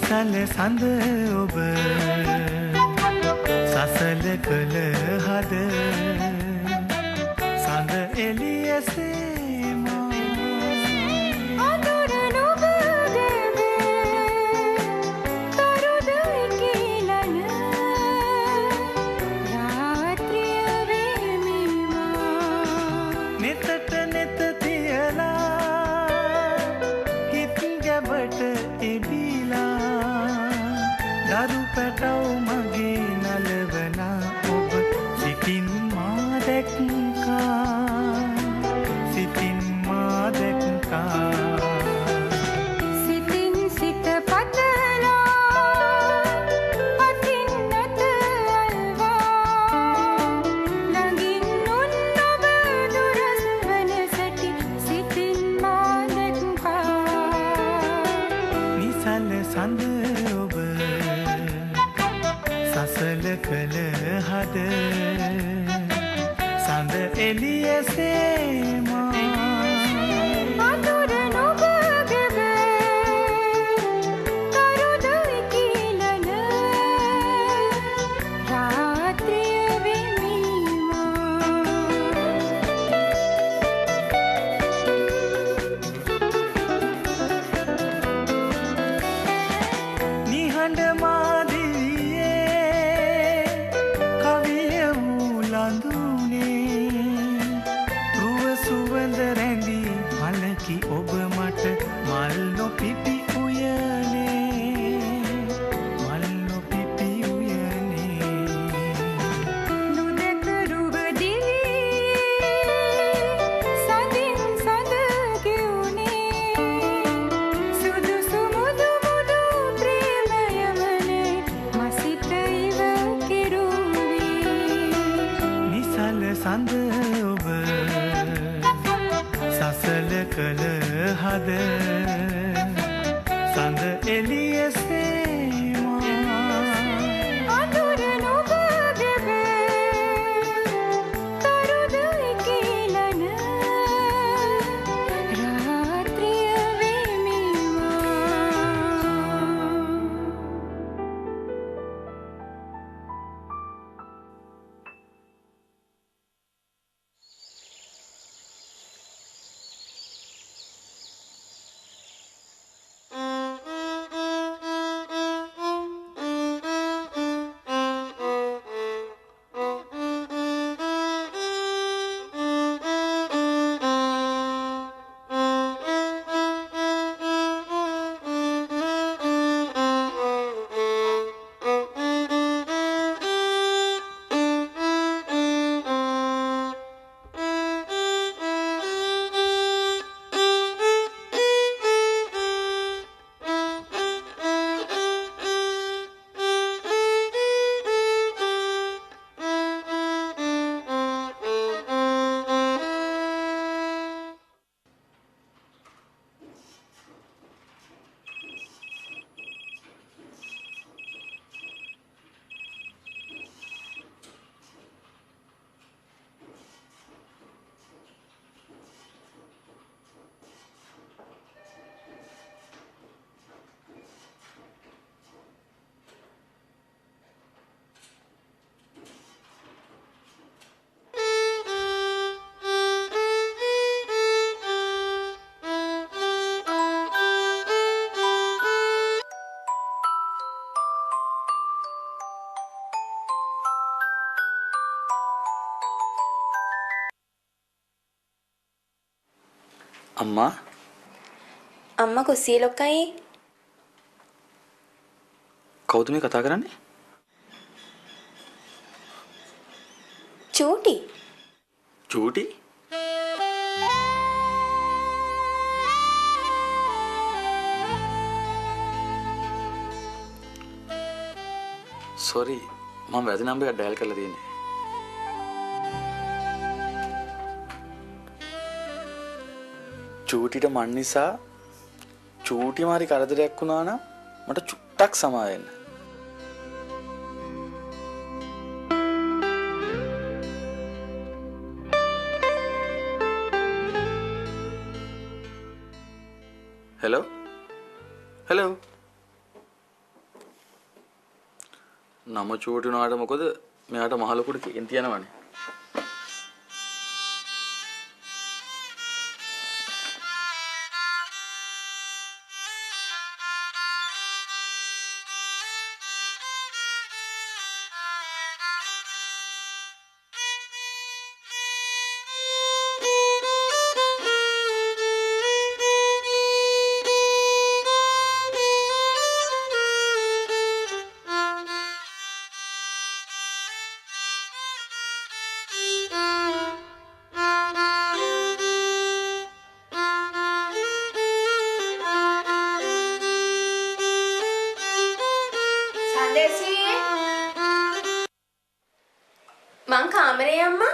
නිසල සඳ ඔබ සසල කළ හද සඳ එළියසේමා පැටව මගේ නලවන ඔබ සිතින් මා දැක්කා සිතින් මා දැක්කා සිතින් සිත පතලා අතින් නැත අල්වා ළඟින් උන් ඔබ දුරස් වන සැටි සිතින් මා දැක්කා නිසල සඳ ඔබ සසල කළ හද සඳ එළියසේමා ඔබ මට මල් නොපිපි උයනේ මල් නොපිපි උයනේ නුදක රුව දිවි සඳින් සඳ කියුනේ සුදුසු මුදු මුදු ප්‍රේමයමනේ මසිත ඉව කෙරුවේ නිසල සඳ ඔබ සසල කළ හද සඳ එළියසේමා අඳුර නුඹ කරුද කිලන රාත්‍රිය වෙමිවා අම්මා කුස්සියේ ලොක්කයි කවුද මේ කතා කරන්නේ? චූටි චූටි? සෝරි මම වැරදි නම්බරයක් ඩයල් කරලා තියෙන්නේ. චූටිට මන් නිසා චූටි මාරි කරදරයක් වුණා නම් මට චුට්ටක් සමා වෙන්න. හෙලෝ හෙලෝ නම චූටි වුණාට මොකද මෙයාට මහ ලොකුට කේන්ති යනවනේ. මං කාමරේ අම්මා.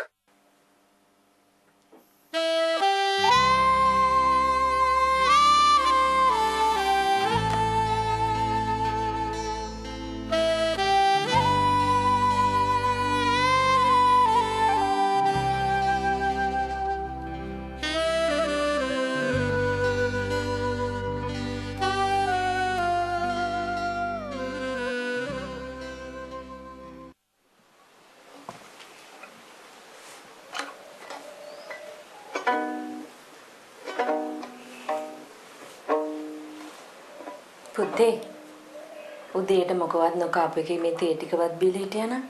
පුතේ උදේට මොකවත් නොකාපු එකේ මේ තේ ටිකවත් බීලා හිටියා නම්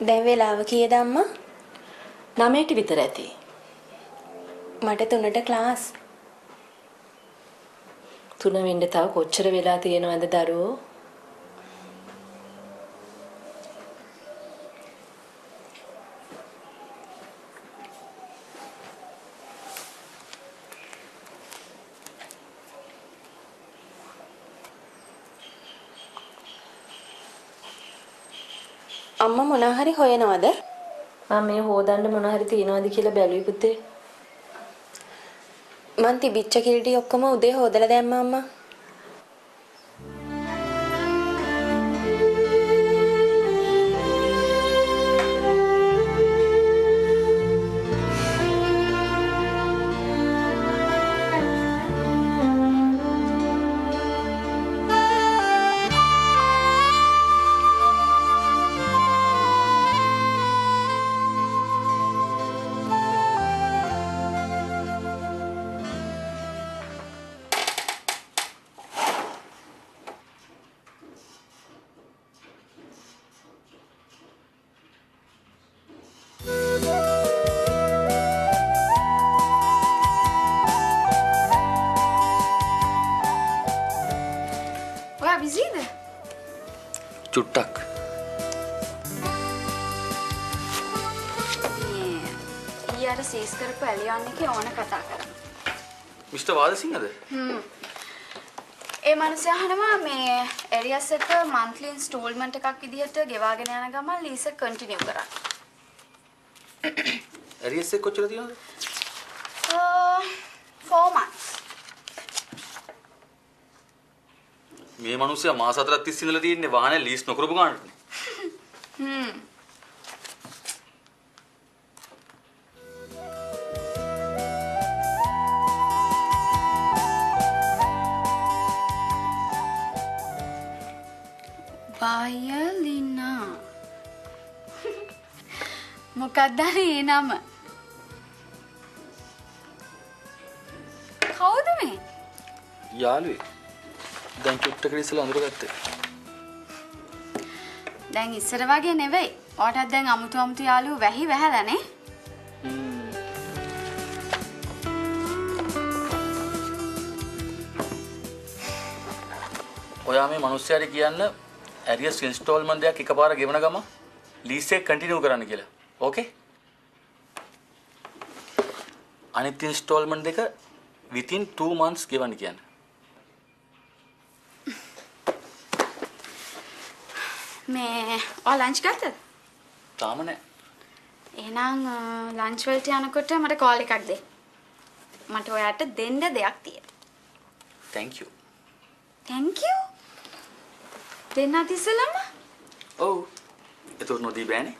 දැන් වෙලාව කීයද අම්මා? 9ට විතර ඇති. මට 3ට ක්ලාස්. 3 වෙන්න තව කොච්චර වෙලා තියෙනවද දරුවෝ? අම්මා මොනවා හරි හොයනවද? මම මේ හොදන්න මොනවා හරි තියනවද කියලා බැලුවේ පුතේ. මං තිබිච්ච කිරිටි ඔක්කොම උදේ හොදලා දැම්මා අම්මා. බිසීද? චුට්ටක්. ඊයර සීස් කරපු ඇලියන් එකේ ඕන කතා කරා. මිස්ටර් වාදසිංහද? ඒ මනුස්සය අහනවා මේ එරියස් එක මන්ත්ලි ඉන්ස්ටෝල්මන්ට් එකක් විදිහට ගෙවාගෙන යන ගමන් ලීස් එක කන්ටිනියු කරා. එරියස් එක කොච්චර තියෙනවද? 4 months. මේ මිනිස්සයා මාස 4ක් තිස්සේ ඉඳලා තියෙන්නේ වාහනේ ලීස් නොකරපු ගානටනේ. වයලිනා මොකක්ද ඒ නම? කවුද මේ? යාළුවෙක්. දැන් චුට්ටකට ඉස්සලා අඳුරගත්තේ. දැන් ඉස්සර වගේ නෙවෙයි. ඔයාටත් දැන් අමුතු අමුතු යාළුවෝ වැහි වැහැලානේ. ඔයා මේ මිනිස්සයාට කියන්න ඇරියස් ඉන්ස්ටෝල්මන්ට් එකක් එකපාර ගෙවන ගම ලීස් එක කන්ටිනියු කරන්න කියලා. ඕකේ? අනිත් ඉන්ස්ටෝල්මන්ට් එක within 2 months ගෙවන්න කියන්න. මේ ඔයා ලන්ච් ගත්තද? තාම නෑ. එහෙනම් ලන්ච් වලට යනකොට මට කෝල් එකක් දෙන්න. මට ඔයාට දෙන්න දෙයක් තියෙනවා. thank you. thank you. දෙන්නත් ඉස්සලම? ඔව්. ඒක නොදී බෑනේ.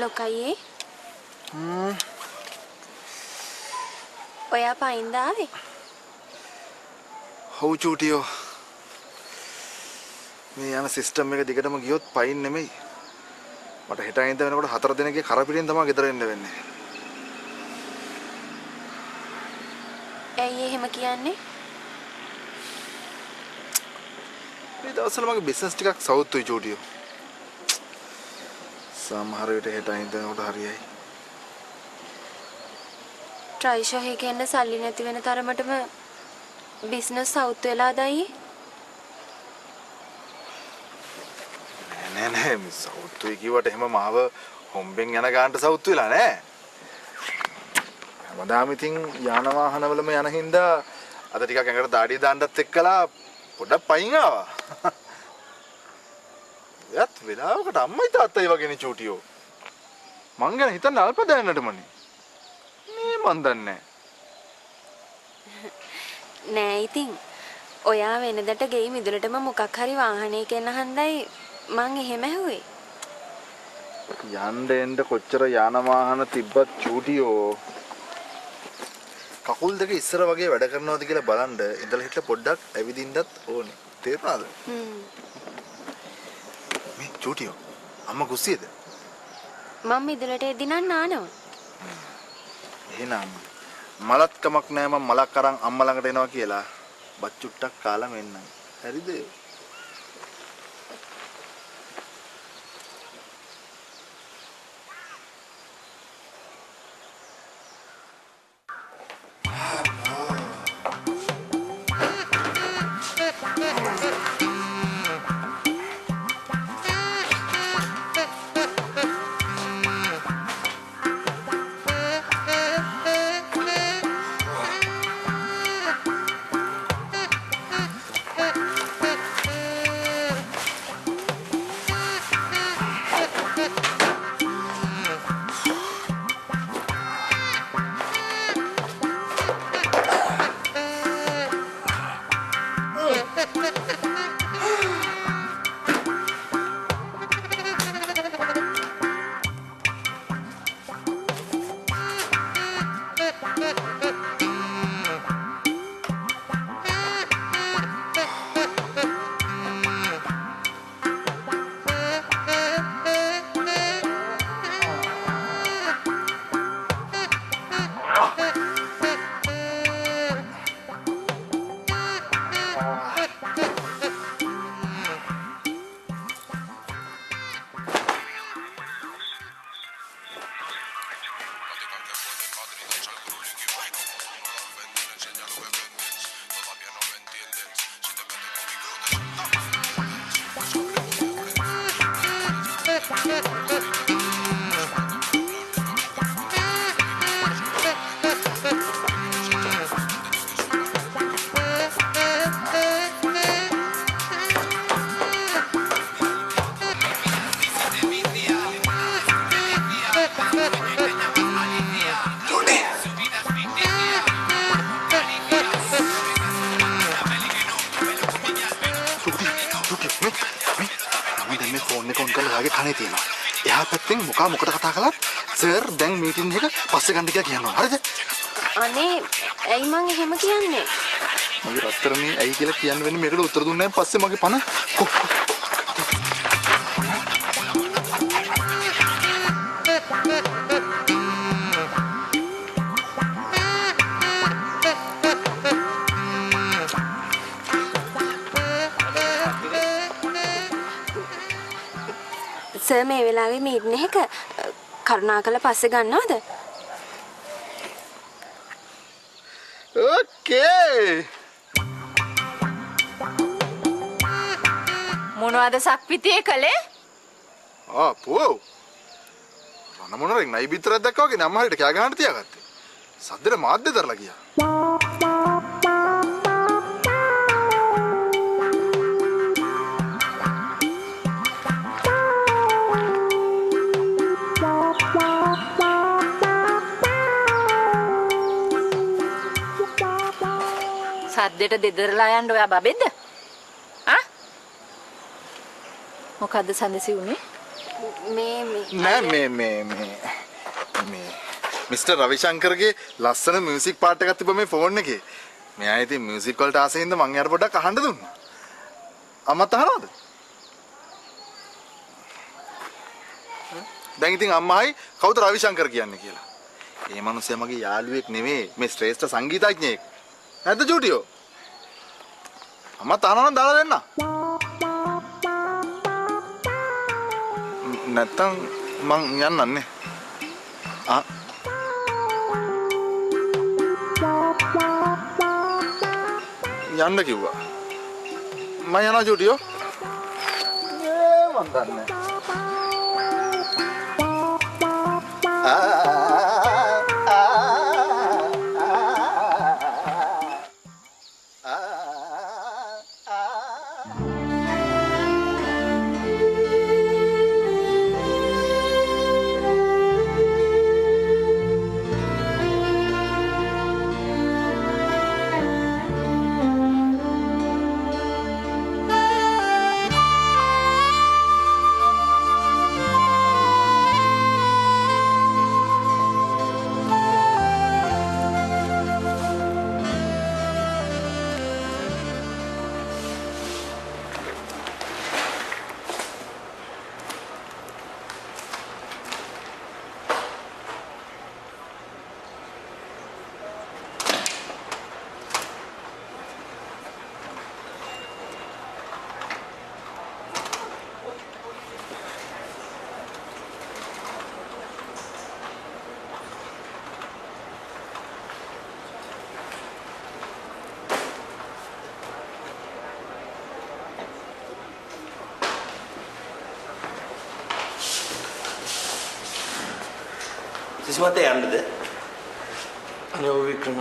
ලොකයේ ඔයා පයින්ද ආවේ? හව් චූටියෝ. මේ යන සිස්ටම් එක දිගටම ගියොත් පයින් නෙමෙයි. මට හෙට අයින්ද වෙනකොට 4 දිනකේ කරපිටින් තමයි ගෙදර එන්න වෙන්නේ. ඇයි එහෙම කියන්නේ? මේ දවස්වල මගේ බිස්නස් ටිකක් සවුත්තුයි චූටියෝ. සමහර විට හෙට අයින්ද වෙනකොට හරියයි. ට්‍රයිෂා හේකෙන්න සල්ලි නැති වෙන තරමටම බිස්නස් සවුත් වෙලාද අයියේ? නෑ මේ සවුත්තුයි කිව්වට එහෙම මාව හොම්බෙන් යන ගානට සවුත් වෙලා නෑ. හැමදාම ඉතින් යාන වාහනවලම යන හින්දා අද ටිකක් ඇඟට දාඩිය දාන්නත් එක්කලා පොඩක් පයින් ආවා. යත් වෙලාවකට අම්මයි තාත්තයි වගේනේ චූටියෝ. මං ගැන හිතන්න අල්ප දැනන්නටමනේ. මේ මන් දන්නේ නෑ ඉතින් ඔයා වෙනදට ගෙයි මිදුලටම මොකක් හරි වාහනයක එන්න හන්දයි මං එහෙම ඇහුවේ. යන්න එන්න කොච්චර යාන වාහන තිබ්බත් චූටියෝ කකුල් දෙක ඉස්සර වගේ වැඩ කරනවද කියලා බලන්න ඉඳලා හිටලා පොඩ්ඩක් ඇවිදින්නත් ඕනේ. තේරුණාද? මේ චූටියෝ අම්මා කුස්සියද? මම මිදුලට එදිනම් නානවා. එහෙනම් මලත් කමක් නෑ මම මලක් අරන් අම්මා ළඟට එනවා කියලා බත් චුට්ටක් කාලා මෙන්නම්. හරිද? එහා පැත්තෙන් මොකා මොකට කතා කළත් සර් දැන් මීටින් එක පස්සේ ගන්න කියලා කියනවා. හරිද? අනේ ඇයි මං එහෙම කියන්නේ? මගේ රත්තරනේ ඇයි කියලා කියන්න වෙන්නේ මේකට උත්තර දුන්නේ නැහැ පස්සේ මගේ පණ සර් මේ වෙලාවේ මීටින් එක කරුණාකරලා පස්සේ ගන්නවද? ඕකේ. මොනවද සක්විතියේ කලේ? පෝ. රණමොනරෙන් නයි බිතරක් දැක්කා වගේ නම් හරියට කෑ ගහන්න තියාගත්තේ. සද්දෙට මාධ්‍ය දරලා ගියා. සද්දෙට දෙදරලා යන්න ඔයා බබෙන්ද? ආ? මොකද්ද සඳසි උනේ? නෑ මේ මිස්ටර් රවිශංකර්ගේ ලස්සන මියුසික් පාට් එකක් තිබ්බ මේ ෆෝන් එකේ. මෙයා ඉතින් මියුසික් වලට ආසෙ හින්දා මං යාර පොඩ්ඩක් අහන්න දුන්නා. අම්මත් අහනවද? දැන් ඉතින් අම්මායි කවුද රවිශංකර් කියන්නේ කියලා. ඒ මනුස්සයා මගේ යාළුවෙක් නෙමෙයි මේ ශ්‍රේෂ්ඨ සංගීතඥයෙක්. නැද්ද චූටියෝ? අම්මත් අහනවා නම් දාලා දෙන්න. නැත්තම් මං යන්නන්නේ. යන්න කිව්වා. මම යනවා චූටියෝ. මන් දන්නේ. සිස්මත යන්නද? අනේ ඔය වික්‍රම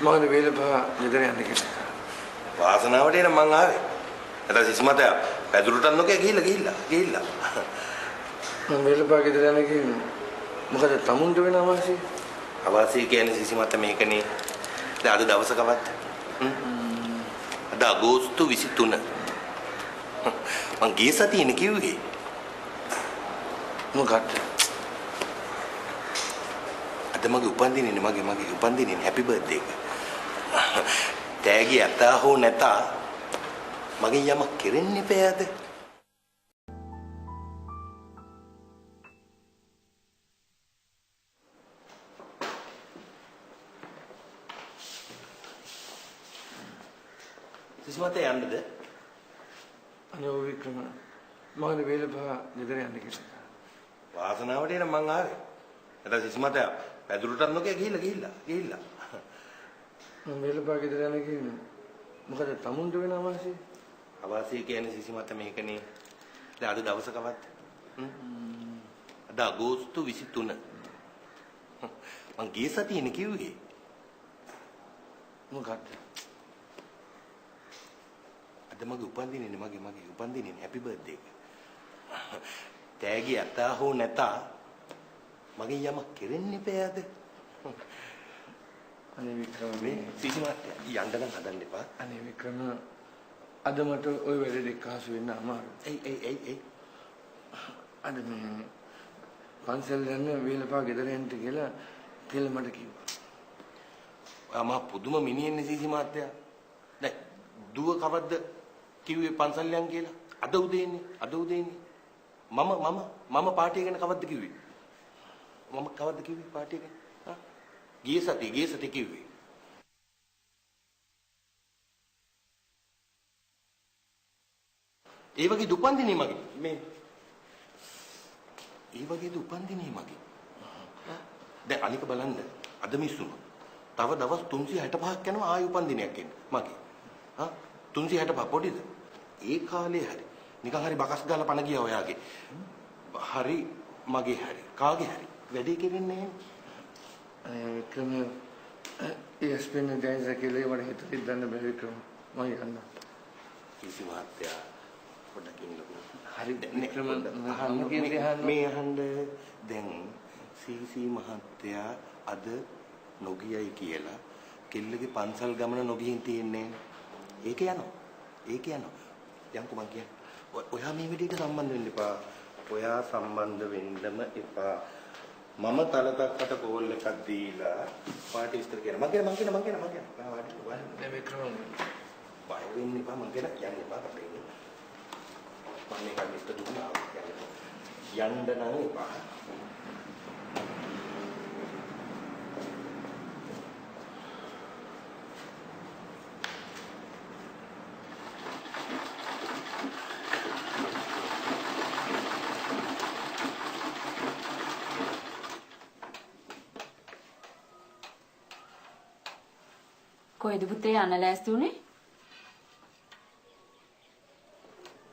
මම වේලපා ගෙදර යන්න කියලා. වාසනාවට එන මං ආවේ. නැත්නම් සිස්මත පැදුරටත් නොකිය ගිහිල්ලා. මම වේලපා ගෙදර යන්න කියන්නේ මොකද තමුන්ට වෙන අවාසිය? අවාසිය කියන්නේ සිස්මත මේකනේ. දැන් අද දවසකවත්. අද අගෝස්තු 23. මං ගිය සතියේනේ කිව්වේ. මොකක්ද? මගේ උපන්දිනේ මගේ උපන්දිනේ හැපි බර්ත්ඩේ එක. තෑගි ඇතා හෝ නැතා මගේ යමක් කෙරෙන්න එපාද? සිස්මත යන්නද? අනේ ඔය වික්‍රම මම වේලපා ගෙදර යන්න කියලා. වාසනාවට එන මං ආවේ. නැත්නම් සිස්මත පැදුරටත් නොකිය ගිහිල්ලා. මම වේලපා ගෙදර යන්න කියන්නේ මොකද තමුන්ට වෙන අවාසිය? අවාසිය කියන්නේ සිසිමත මේකනේ. දැන් අද දවසකවත්. අද අගෝස්තු 23. මං ගිය සතියේනේ කිව්වේ. මොකක්ද? අද මගේ උපන්දිනේ හැපි බර්ත්ඩේ එක. තෑගි ඇතා හෝ නැතා මගේ යමක් කෙරෙන්න එපාද? අනේ වික්‍රම මේ සිසිමත් යන්න නම් හදන්න එපා. අනේ වික්‍රම අද මට ওই වැඩ දෙක හසු වෙන්න අමාරුයි. එයි. අද මේ පන්සල් යන්න වේලපා ගෙදර යන්න කියලා මට කිව්වා. මම පුදුම මිනිහෙන්නේ සිසිමාත්‍යා. දැන් දුව කවද්ද කිව්වේ පන්සල් යන් කියලා? අද උදේනේ. මම පාටිය ගැන කවද්ද කිව්වේ? මම කවද්ද කිව්වේ පාටිය ගැන? ගිය සතිය කිව්වේ. ඒ වගේ දුපන්දිනේ මගේ. මේ ඒ වගේ දුපන්දිනේ මගේ. දැන් අනික බලන්න අද මිස්සුම. තව දවස් 365ක් යනවා ආයි උපන්දිනයක් එන්න මගේ. 365 පොඩිද? ඒ කාලේ හරි. නිකන් හරි බකස් ගාලා පණ ගියා ඔයාගේ. හරි මගේ හරි. කාගේ හරි. වැඩේ කෙරෙන්නේ නැහැ. වික්‍රම ESPN දැයිස කියලා මට හිතුවේ දන්න බෑ වික්‍රම. මම යන්න. කිසි මහත්තයා පොඩ්ඩක් ඉන්නකෝ. හරි වික්‍රම මේ අහන්න දැන් සීසි මහත්තයා අද නොගියයි කියලා කෙල්ලගේ පන්සල් ගමන නොගිහින් තියන්නේ. ඒක යනවා. යන්කෝ මං කියන්නේ. ඔයා මේ විදිහට සම්බන්ධ වෙන්න එපා. ඔයා සම්බන්ධ වෙන්නම එපා. මම තලතක්කට කෝල් එකක් දීලා පාටි විස්තර කියන මං කියන දැන් වික්‍රම බය වෙන්න එපා මං කියන යන්න එපා අපේ. මම මේක මිස්ටර් දුන්නා යන්න නම් එපා. කොහෙද පුතේ යන්න ලෑස්ති උනේ?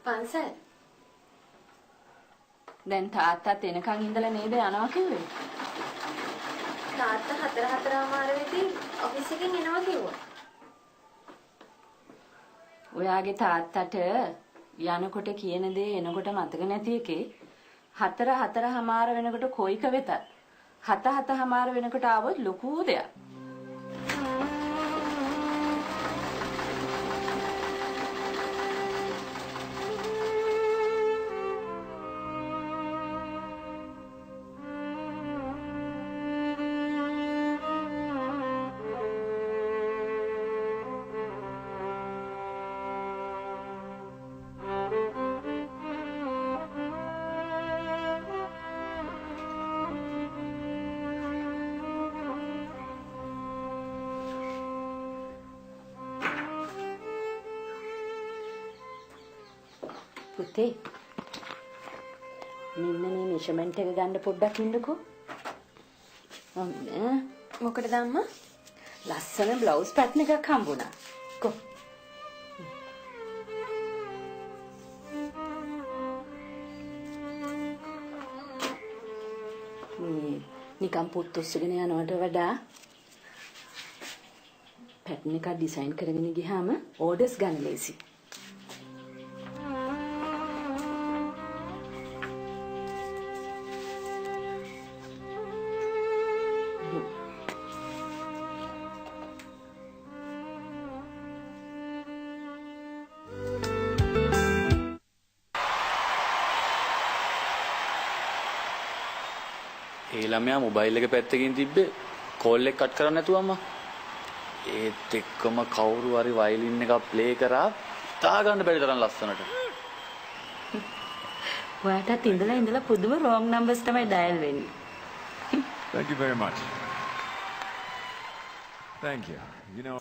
පන්සල්. දැන් තාත්තත් එනකන් ඉඳලා නේද යනවා කිව්වේ? තාත්තා 4:04 වෙදී ඔෆිස් එකෙන් එනවා කිව්වා. ඔයාගේ තාත්තට යනකොට කියන දේ එනකොට මතක නැති එකේ 4:04 වෙනකොට කොයික වෙතත් 7:07 වෙනකොට ආවොත් ලොකු දෙයක්. පුතේ මෙන්න මේ මෙෂර්මන්ට් එක ගන්න පොඩ්ඩක් ඉන්නකෝ. මොකටද අම්මා? ලස්සන බ්ලවුස් පැටර්න් එකක් හම්බුණා. කො මේ නිකම් පොත් ඔස්සගෙන යනවට වඩා පැටර්න් එකක් ඩිසයින් කරගෙන ගියාම ඕඩර්ස් ගන්න ලේසි. ඒ ළමයා මොබයිල් එක පැත්තකින් තිබ්බේ කෝල් එක කට් කරන්න නැතුව අම්මා. ඒත් එක්කම කවුරු හරි වයලින් එකක් ප්ලේ කරා තා ගන්න බැරි තරම් ලස්සනට. ඔයාටත් ඉඳලා පුදුම රෝංග් නම්බර්ස් තමයි ඩයල් වෙන්නේ. Thank you very much. Thank you. You know.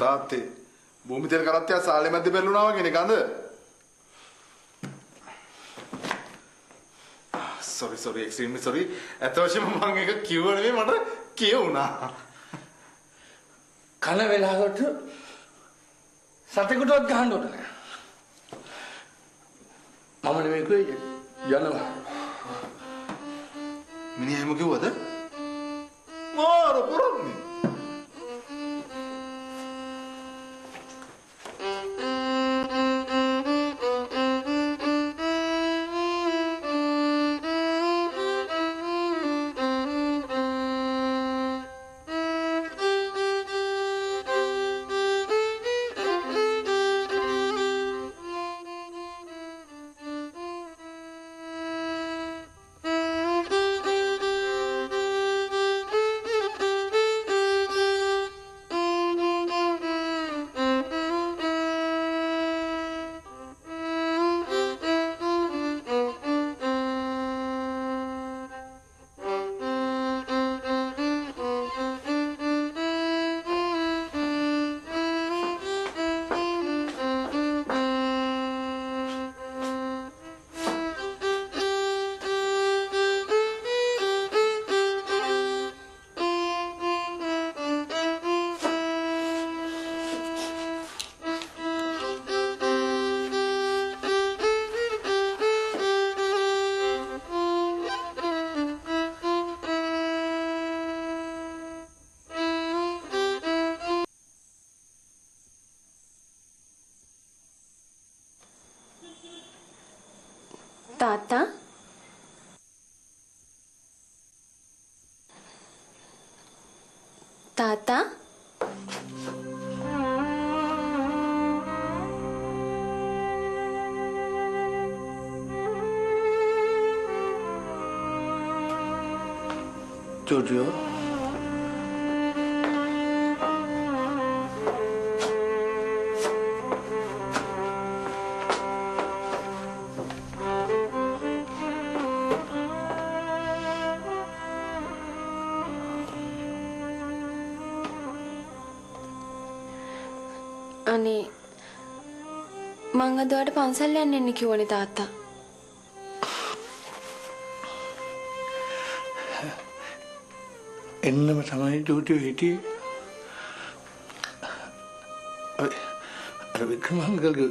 තාත්තේ භූමි තෙල් කරත්තයක් සාලේ මැද්දේ පෙරළුණා වගේනේ ගඳ. sorry extremely sorry. අතවශ්‍යම මම එක කිව්ව නෙමෙයි මට කියුණා. කන වෙලාවට සතෙකුටවත් ගහන්න ඕනේ නැහැ. මම නෙමෙයි කිව්වේ යනවා. මිනිහා එහෙම කිව්වද? මාර පොරොන්නේ. තාත්තා තාත්තා චෝටියෝ අනේ මං අද ඔයාලට පන්සල් යන්න එන්න කිව්වනේ තාත්තා. එන්නම තමයි චෝටියෝ හිටියේ. අර වික්‍රමංගල්ගේ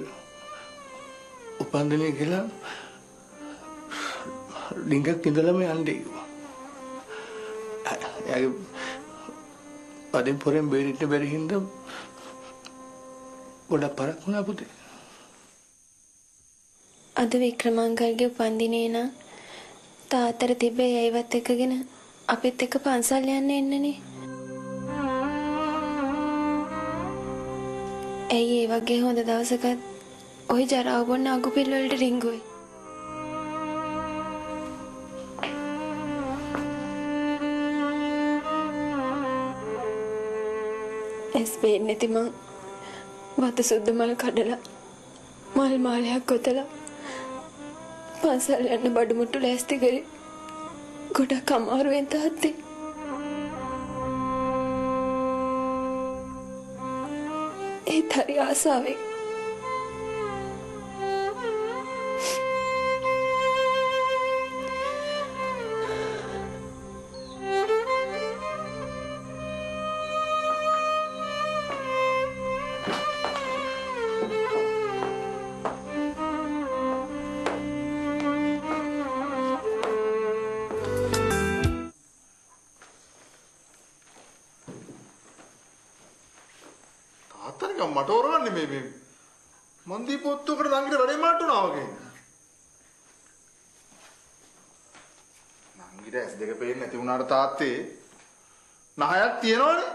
උපන්දිනේ කියලා ඩිංගක් ඉඳලම යන්නේ කිව්වා. එයාගේ අදින් පොරෙන් බේරින්න බැරි හින්දා ගොඩක් පරක් වුණා පුතේ. අද වික්‍රමංගල්ගේ උපන්දිනේ නම් තාත්තට තිබ්බේ ඒවත් එක්කගෙන අපිත් එක්ක පන්සල් යන්න එන්නනේ. ඇයි ඒ වගේ හොඳ දවසකත් ඔය ජරාව බොන්න අගු පිල් වලට රිංගුවේ? එස් පේන්නේ නැති මං වත සුද්ද මල් කඩලා මල් මාලයක් ගොතලා පන්සල් යන්න බඩු මුට්ටු ලෑස්ති කරේ. ගොඩක් අමාරුවෙන් තාත්තේ. ඒත් හරි ආසාවෙන්. මට ඕරගන්නේ මේ මන්දී පොත්තුකට නංගිට වැඩේ මාට්ටුනා වගේ. නංගිට ඇස් දෙක පේන්නේ නැති වුණාට තාත්තේ නහයක් තියෙනවනේ.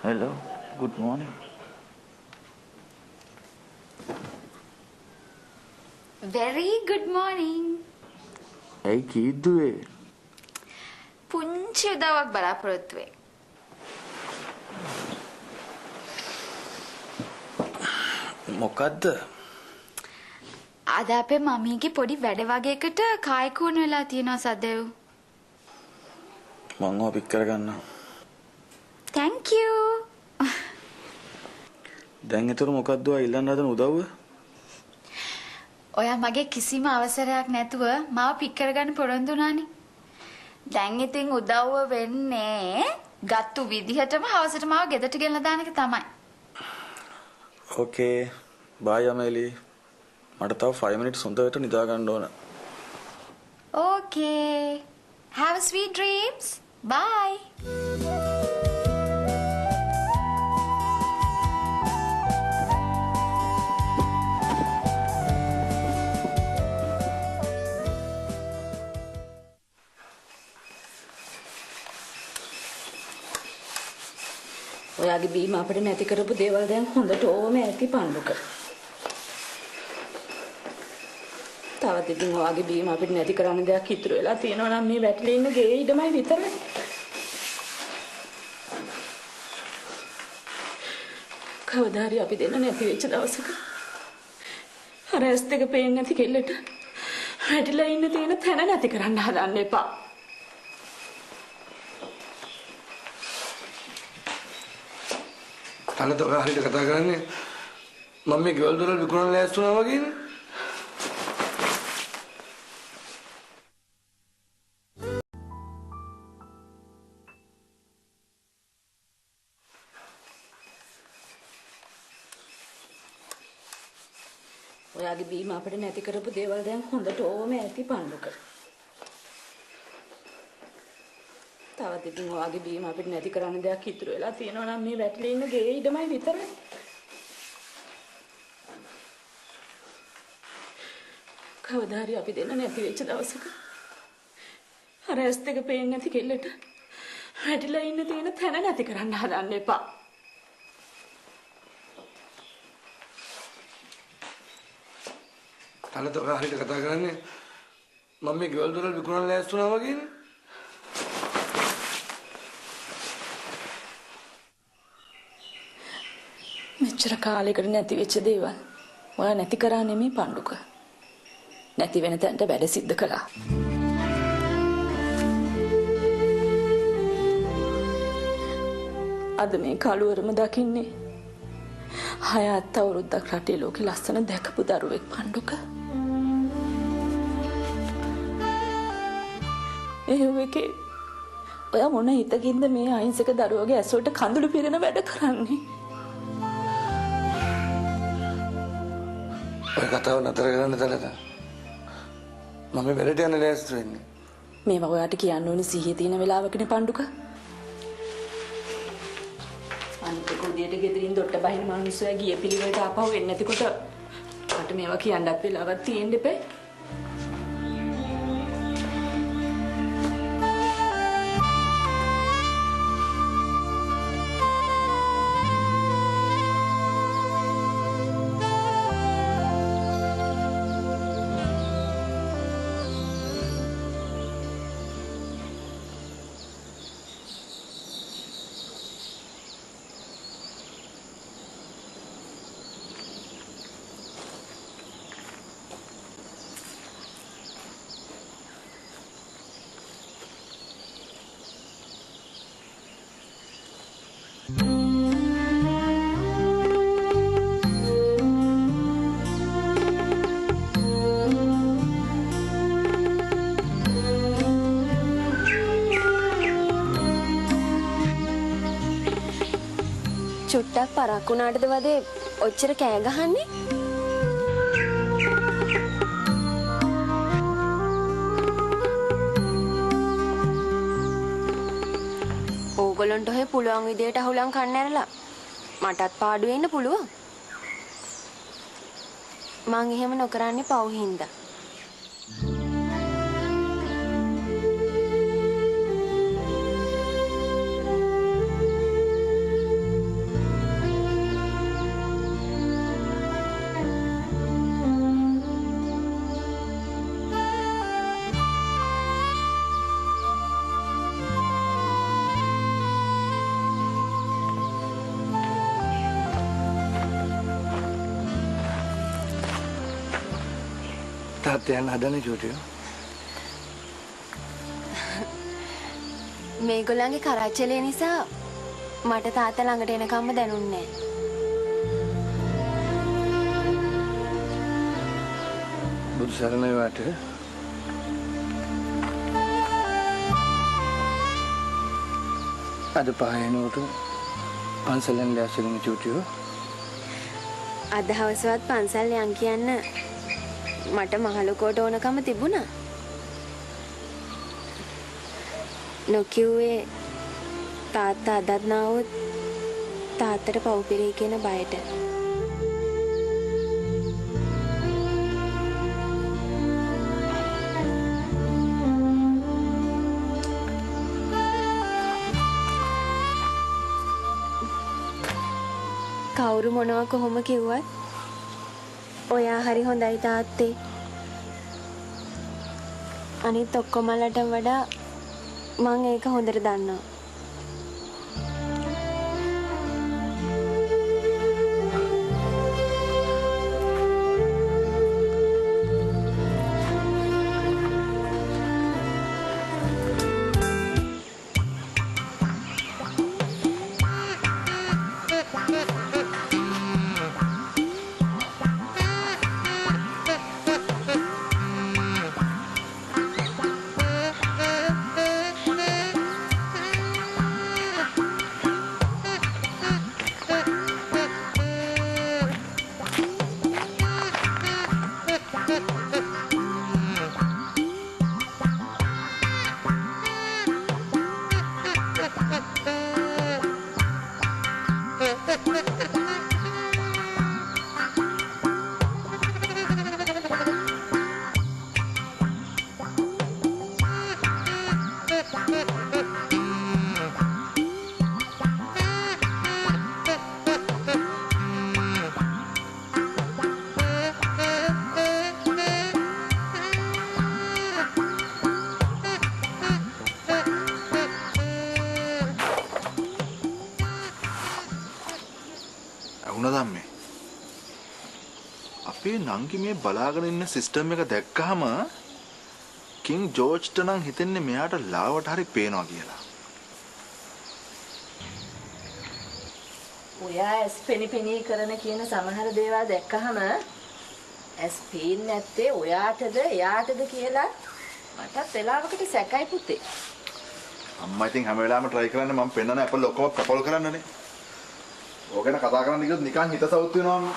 Hello, good morning. very good morning. ඇයි කීද්දුවේ? පුංචි උදව්වක් බලාපොරොත්තු වෙයි. මොකද්ද? අද අපේ මමීගේ පොඩි වැඩ වගේකට කායිකෝණ වෙලා තියෙනවා සදෙව්. මං ඔය පික් කරගන්නවා. thank you. දැන් ඒතර මොකද්ද ඔය ඉල්ලන්න හදන උදව්ව? ඔයා මගේ කිසිම අවසරයක් නැතුව මාව පික් කරගන්න පොරොන්දු වුණානේ. දැන් ඉතින් උදව්ව වෙන්නේ ගත්තු විදිහටම හවසට මාව ගෙදරට ගෙනලා දාන එක තමයි. Okay. Bye අමෙලි. මට තව 5 minutes හොඳට නිදා ගන්න ඕන. Okay. Have sweet dreams. Bye. ඔයාගේ බීම අපිට නැති කරපු දේවල් දැන් හොඳට ඕම ඇති පණ්ඩුක. තවත් ඉතින් ඔයාගේ බීම අපිට නැති කරන්න දෙයක් ඉතුරු වෙලා තියෙනවා නම් මේ වැටලේ ඉන්න ගේ ඉඩමයි විතරයි. කවදා හරි අපි දෙන්න නැති වෙච්ච දවසක අර ඇස් දෙක පේන්නේ නැති කෙල්ලට වැටිලා ඉන්න තියෙන තැන නැති කරන්න හදන්න එපා. අනත ඔය හරියට කතා කරන්නේ මම මේ ගෙවල් දොරවල් විකුණන්න ලෑස්ති වුණා වගේනේ. ඔයාගේ බීම අපිට නැති කරපු දේවල් දැන් හොඳට ඕම ඇති පණ්ඩුක. තවත් ඉතින් ඔයාගේ බීම අපිට නැති කරන්න දෙයක් ඉතුරු වෙලා තියෙනවා නම් මේ වැටලේ ඉන්න ගේ ඉඩමයි විතරයි. කවදා හරි අපි දෙන්න නැති වෙච්ච දවසක අර ඇස් දෙක පේන්නේ නැති කෙල්ලට වැටිලා ඉන්න තියෙන තැන නැති කරන්න හදන්න එපා. අනත ඔය හරියට කතා කරන්නේ මම මේ ගෙවල් දොරවල් විකුණන්න ලෑස්ති වුණා වගේනේ. මෙච්චර කාලයකට නැති වෙච්ච දේවල් ඔයා නැති කරා නෙමෙයි පණ්ඩුක. නැති වෙන තැනට වැඩ සිද්ධ කළා. අද මේ කලුවරම දකින්නේ 6 අවුරුද්දක් රටේ ලෝකේ ලස්සන දැකපු දරුවෙක් පණ්ඩුක. ඒවෙකේ ඔයා මොන හිතකින්ද මේ අහිංසක දරුවගේ ඇසවලට කඳුළු පිරෙන වැඩ කරන්නේ? ඔය කතාව නතර කරන්න තලද මම වැඩට යන්න ලෑස්ති වෙන්නේ. මේවා ඔයාට කියන්න ඕනේ සිහිය තියෙන වෙලාවකනේ පණ්ඩුක. අනිත් කොදියට ගෙදරින් දොට්ට බහින මිනිස්සුයා ගියේ පිළිවෙලට ආපහු එන්නේ නැතිකොට මට මේවා කියන්නත් වෙලාවක් තියෙන්න එපේ. චුට්ටක් පරක් වුණාටද වදේ ඔච්චර කෑ ගහන්නේ? ඕගොල්ලන්ට ඔය පුළුවන් විදියට අහුලම් කන්න ඇරලා මටත් පාඩු වෙන්න පුළුවන්. මං එහෙම නොකරන්නේ පව් හින්දා. තාත්තේ යන්න හදන්නේ චූටියෝ? මේගොල්ලන්ගේ කරච්චලේ නිසා මට තාත්තා ළඟට එනකම්ම දැනුන්නේ නැහැ. බුදු සරණ වේවාට. අද පහේනකොට පන්සලෙන් දැසෙන චූටියෝ. අද හවසවත් පන්සල් යන් කියන්න මට මහලුකෝට ඕනකම තිබුණා. නොකියුවේ තාත්තා අදත් නාවොත් තාත්තට පව් පිරෙයි කියන බයට. කවුරු මොනවා කොහොම කිව්වත් ඔයා හරි හොඳයි තාත්තේ. අනිත් ඔක්කොමලට වඩා මං ඒක හොඳට දන්නවා. අපේ නංගි මේ බලාගෙන ඉන්න සිස්ටම් එක දැක්කහම කිං ජෝර්ජ්ට නම් හිතෙන්නේ මෙයාට ලාවට හරි පේනවා කියලා. ඔයා ඇස් පෙනි කරන කියන සමහර දේවල් දැක්කහම ඇස් පේන්නේ නැත්තේ ඔයාටද එයාටද කියලා මටත් වෙලාවකට සැකයි පුතේ. අම්මා ඉතින් හැම වෙලාවෙම try කරන්නේ මම පෙන්නන ඇපල් ඔක්කොම ප්‍රපෝල් කරන්නනේ. ඕක ගැන කතා කරන්න ගියොත් නිකන් හිත සවුත් වෙනවා.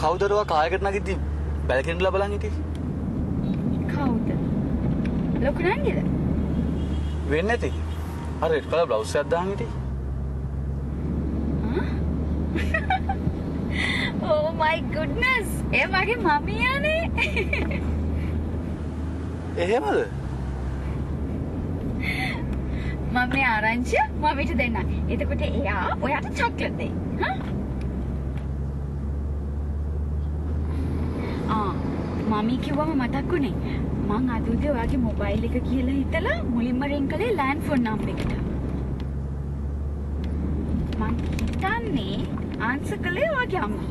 කවුදරවා කායකට නගිද්දි බැලකෙන්ඩලා බලන් හිටියේ? කවුද? ලොකු නංගිද? වෙන්නේ නැති. අර රෙඩ් කලර් බ්ලවුස් එකක් දාන් හිටියේ. Oh my goodness. ඒ මගේ මමියානේ. එහෙමද? මම ආරංචිය මමිට දෙන්න. එතකොට එයා ඔයාට චොක්ලට් දෙයි. හා? මමී කිව්වම මතක් වුණේ මං අද උදේ ඔයාගේ මොබයිල් එක කියලා හිතලා මුලින්ම රින් කළේ ලෑන්ඩ් ෆෝන් නම්බර් එකට. මං හිතන්නේ ආන්සර් කළේ ඔයාගේ අම්මා.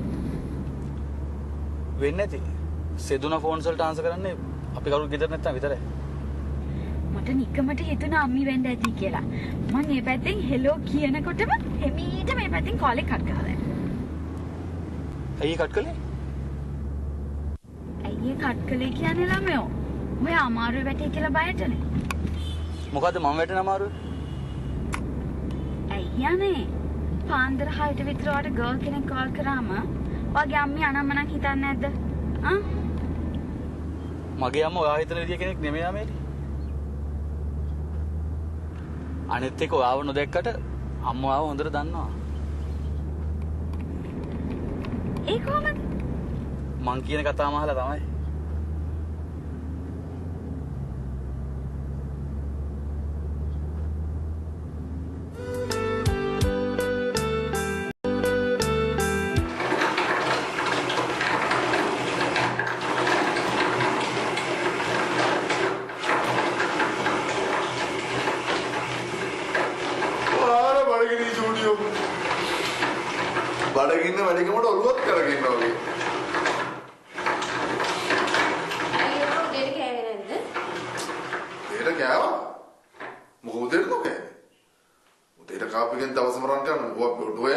වෙන්නේ නැති. සෙදුනා ෆෝන්ස් වලට ආන්සර් කරන්නේ අපි කවුරුත් ගෙදර නැත්තම් විතරයි. මට නිකමට හිතුණා අම්මි වෙන්න ඇති කියලා. මම මේ පැත්තෙන් හෙලෝ කියනකොටම එමීට මේ පැත්තෙන් කෝල් එකක් කට් කරලා. ඇයි කට් කළේ? ඇයි කට් කළේ කියන්නේ ළමයෝ? ඔය අමාරුවේ වැටේ කියලා බයටනේ. මොකද්ද මම වැටෙන අමාරුව? ඇයි යන්නේ? පාන්දර 6ට විතර වට ගර්ල් කෙනෙක් කෝල් කරාම වගේ අම්මි අනම්මනක් හිතන්නේ නැද්ද? ආ? මගේ අම්මා ඔයා හිතන විදිය කෙනෙක් නෙමෙයි ආමේලි. අනිත් එක ඔයාව නොදැක්කට අම්මාව හොඳට දන්නවා. ඒ කොහමද? මං කියන කතාවම අහලා තමයි. බඩගින්න වැඩිකමට ඔළුවත් කරගෙන වගේ. අයියෝ උදේට කෑවේ නැද්ද? උදේට කෑවා? මොකද උදේට නොකෑවේ? උදේට කාපියෙන් දවසම රන් කරන මොකක් ඔය?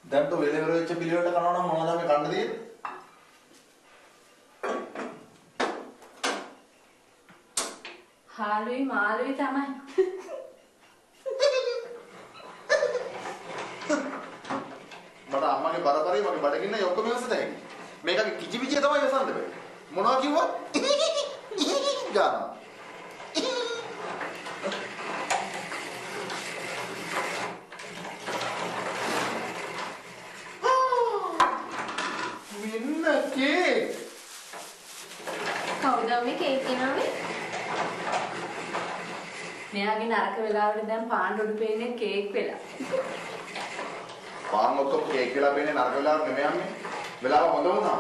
දැන් તો වෙලෙවර වෙච්ච පිළිවෙලට කරනවා නම් මොනවද මේ කන්න තියෙන්නේ? හාලුයි මාළුයි තමයි. මට අම්මගේ බරපරේ මගේ බඩගින්න ඔක්කොම ඉවසත හැකි. මේකගේ කිචිවිචිය තමයි ඉවසන්න බෑ. මොනවා කිව්වත් ගාන. මෙන්න කේක්. කවුද මේ කේක් ගෙනාවේ? මෙයාගේ නරක වෙලාවට දැන් පාන් රොඩු පේන්නේ කේක් වෙලා. පාන් ඔක්කොම කේක් වෙලා පේන්නේ නරක වෙලාවට නෙමෙයි අම්මේ. වෙලාව හොඳ වුණා.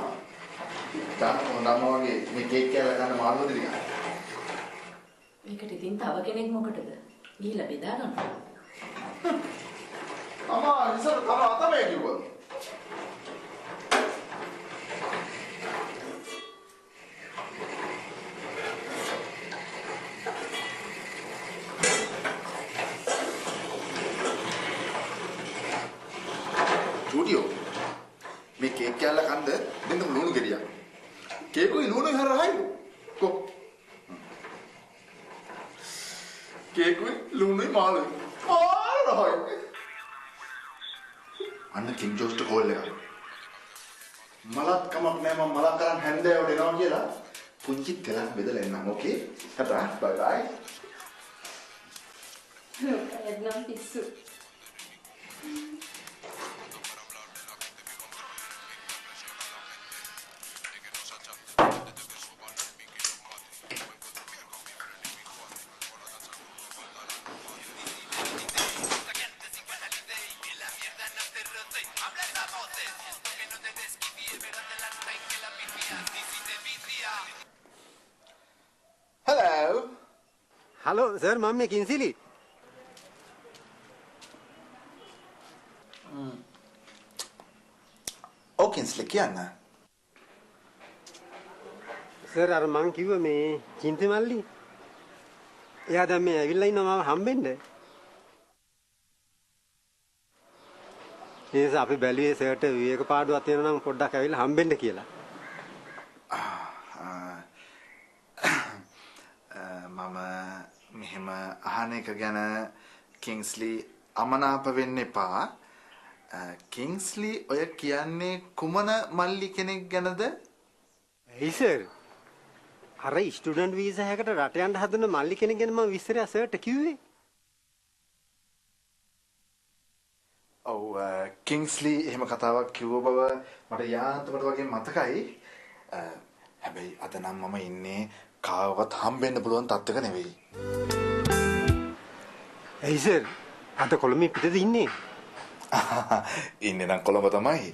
දැන් හොඳම වගේ මේ කේක් කෑල්ල ගන්න මාළුවද ටික. මේකට ඉතින් තව කෙනෙක් මොකටද? ගිහිල්ලා බෙදා ගන්න. අම්මා ඉස්සර තම අතමේ කිව්වා. මේ කේක් කෑල්ල කන්ද දෙන්න ලුණු ගෙඩියක්. කේකුයි ලුණුයි හරහයි. කො. කේකුයි ලුණුයි මාළුයි. ආරහයි. අන්න කිං ජෝස්ට කෝල් එකක්. මලත් කමක් නෑ මම මලක් කරන් හැන්දෑවට එනවා කියලා පුංචි තෙලක් බෙදලා එන්නම්. ඕකේ? ටටා බයි බයි. එන්නම් පිස්සු. Hello. Hello, sir. Mom में किंसिली. Oh, किंसिली क्या ना? Sir, අර මං කිව්ව මේ චින්ති මල්ලි. එයා දැන් මේ ඇවිල්ලා ඉන්නවා මම හම්බෙන්න. ඒ නිසා අපි බැලුවේ සර්ට විවේක පාඩුවක් තියෙනවා නම් පොඩ්ඩක් ඇවිල්ලා හම්බෙන්න කියලා. මම මෙහෙම අහන එක ගැන කිංස්ලි අමනාප වෙන්න එපා. කිංස්ලි ඔය කියන්නේ කුමන මල්ලි කෙනෙක් ගැනද? ඇයි සර්? අර ස්ටුඩන්ට් වීසා එකකට රට යන්න හදන මල්ලි කෙනෙක් ගැන මම විස්තරය සර්ට කිව්වේ. ඔව් කිංස්ලි එහෙම කතාවක් කිව්ව බව මට යාන්තමට වගේ මතකයි. හැබැයි අද නම් මම ඉන්නේ කාවවත් හම්බෙන්න පුළුවන් තත්ත්වයක නෙවෙයි. ඇයි සර්? අද කොළඹ පිටද ඉන්නේ? ඉන්නේ නම් කොළඹ තමයි.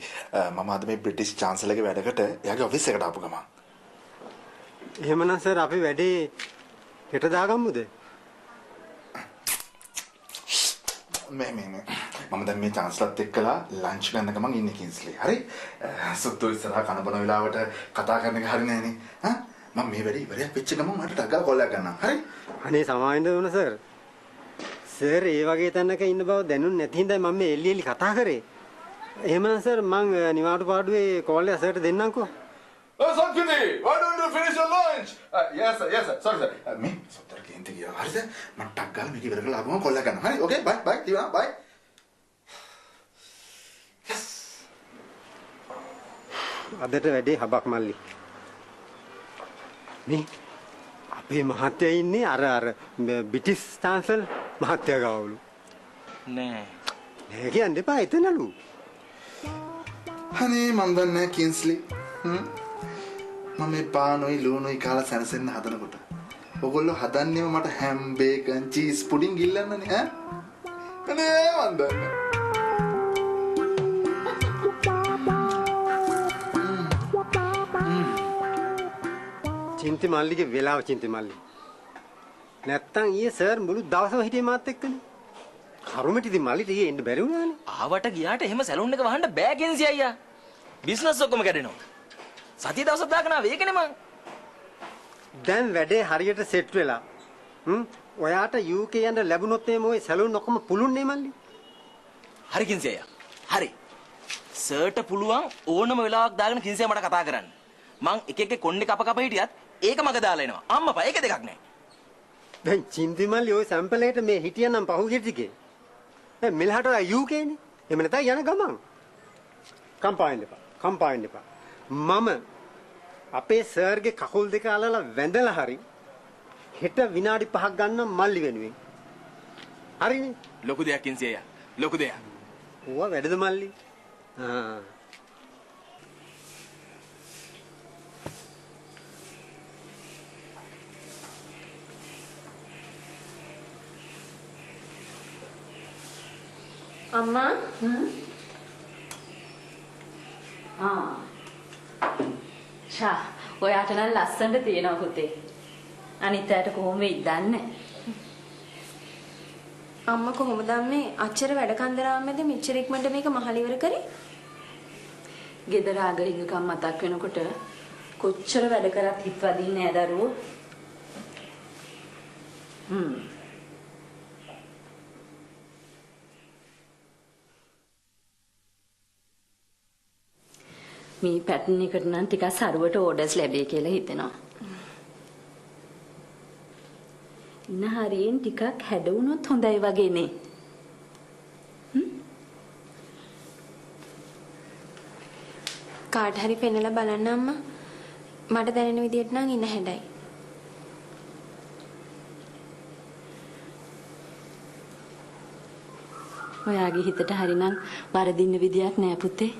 මම අද මේ බ්‍රිටිෂ් චාන්සලර්ගේ වැඩකට එයාගේ ඔෆිස් එකට ආපු ගමන්. එහෙමනම් සර් අපි වැඩේ හෙට දාගමුද? මේ මම දැන් මේ චාන්ස්ලර්ත් එක්කලා ලන්ච් ගන්න ගමන් ඉන්නේ කින්ස්ලි. හරි? සුද්දෝ ඉස්සරහා කන බොන වෙලාවට කතා කරන එක හරි නෑනේ. හා? මම මේ වැඩේ ඉවරයක් වෙච්ච ගමන් මට ටග්ගා කෝල් එකක් ගන්නම්. හරි? අනේ සමාවෙන්න ඕන සර්. සර් ඒ වගේ තැනක ඉන්න බව දැනුන්නේ නැති හින්දා මම මේ එල්ලි කතා කරේ. එහෙමනම් සර් මං නිවාඩු පාඩුවේ කෝල් එක සර්ට දෙන්නම්කෝ. Sanjini, why don't you finish your lunch? Yes sir. Sorry sir. මේ සොත්තර කේන්ති ගියා. හරිද? මම ටක් ගාලා මේක ඉවර කරලා ආපුවම කෝල් එක ගන්නවා. හරි? Okay bye ඉතින් bye. Yes. අදට වැඩේ හබක් මල්ලි. මේ අපේ මහත්තයා ඉන්නේ අර බ්‍රිටිෂ් චාන්සලර් මහත්තයා ගාවලු. නෑ කියන්න එපා එතනලු. අනේ මන් දන්නේ කින්ස්ලි. මම මේ පානොයි ලූනොයි කාලා සැනසෙන්න හදනකොට ඔයගොල්ලෝ හදන්නේම මට හැම් බේකන් චීස් පුඩින් ගිල්ලන්නනේ ඈ. අනේ මන් දන්නේ. චින්ති මල්ලිගේ වෙලාව චින්ති මල්ලි. නැත්තම් ඊයේ සර් මුළු දවසම හිටියේ මාත් එක්කනේ. කරුමෙට ඉතින් මල්ලිට ඊයේ එන්න බැරි වුණානේ. ආවට ගියාට එහෙම සැලුන් එක වහන්න බෑ කෙන්සි අයියා. බිස්නස් ඔක්කොම කැඩෙනවා. සතිය දවසක් දාගෙන ආවේ ඒකනේ මං. දැන් වැඩේ හරියට සෙට් වෙලා. ඔයාට UK යන්න ලැබුණොත් එමේ ඔය සැලුන් ඔක්කොම පුළුන්නේ මල්ලි. හරි කෙන්සි අයියා. හරි. සර්ට පුළුවන් ඕනම වෙලාවක් දාගෙන කෙන්සි මට කතා කරන්න. මං එක කොණ්ඩේ කප හිටියත් ඒක මග දාලා එනවා. අම්මපා ඒක දෙකක් නෑ. දැන් චින්ති මල්ලි ওই සැම්පල් එකට මේ හිටියනම් පහුගිය ටිකේ. දැන් මෙලහට UK නේ. එහෙම නැත්නම් යන ගමන්. කම්පාවෙන්න එපා. මම අපේ සර්ගේ කකුල් දෙක අලලා වැඳලා හරි හෙට විනාඩි 5ක් ගන්න මල්ලි වෙනුවෙන්. හරිනේ? ලොකු දෙයක් කෙන්සි අයියා. ලොකු දෙයක්. ඕවා වැඩද මල්ලි? අම්මා ෂා ඔයාට නම් ලස්සනට තියෙනවා පුතේ. අනිත් අයට කොහොම වෙයිද දන්නේ. අම්මා කොහොමද අම්මේ අච්චර වැඩ කන්දරාමෙද මෙච්චර ඉක්මනට මේක මහල ඉවර කරේ? ගෙදර ආගහිඟකම් මතක් වෙනකොට කොච්චර වැඩ කරත් හිත වදින්නේ නෑ දරුවෝ. මේ පැටර්න් එකට නම් ටිකක් සරුවට ඕඩර්ස් ලැබෙයි කියලා හිතෙනවා. ඉන්න හරියෙන් ටිකක් හැඩවුණොත් හොඳයි වගේනේ. කාට හරි පෙන්නලා බලන්න අම්මා. මට දැනෙන විදියට නම් ඉන්න හැඩයි. ඔයාගේ හිතට හරිනම් වරදින්න විදියක් නෑ පුතේ.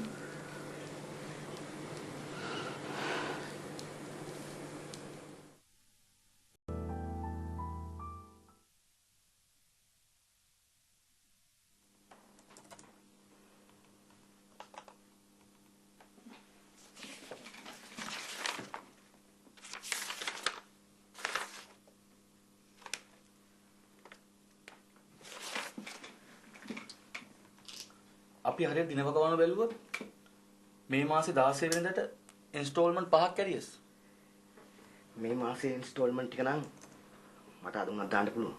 අපි හරියට දිනවකවන බැලුවොත් මේ මාසේ 16 වෙනිදාට ඉන්ස්ටෝල්මන්ට් 5ක් ඇරියස්. මේ මාසේ ඉන්ස්ටෝල්මන්ට් ටික නම් මට අද උනත් දාන්න පුළුවන්.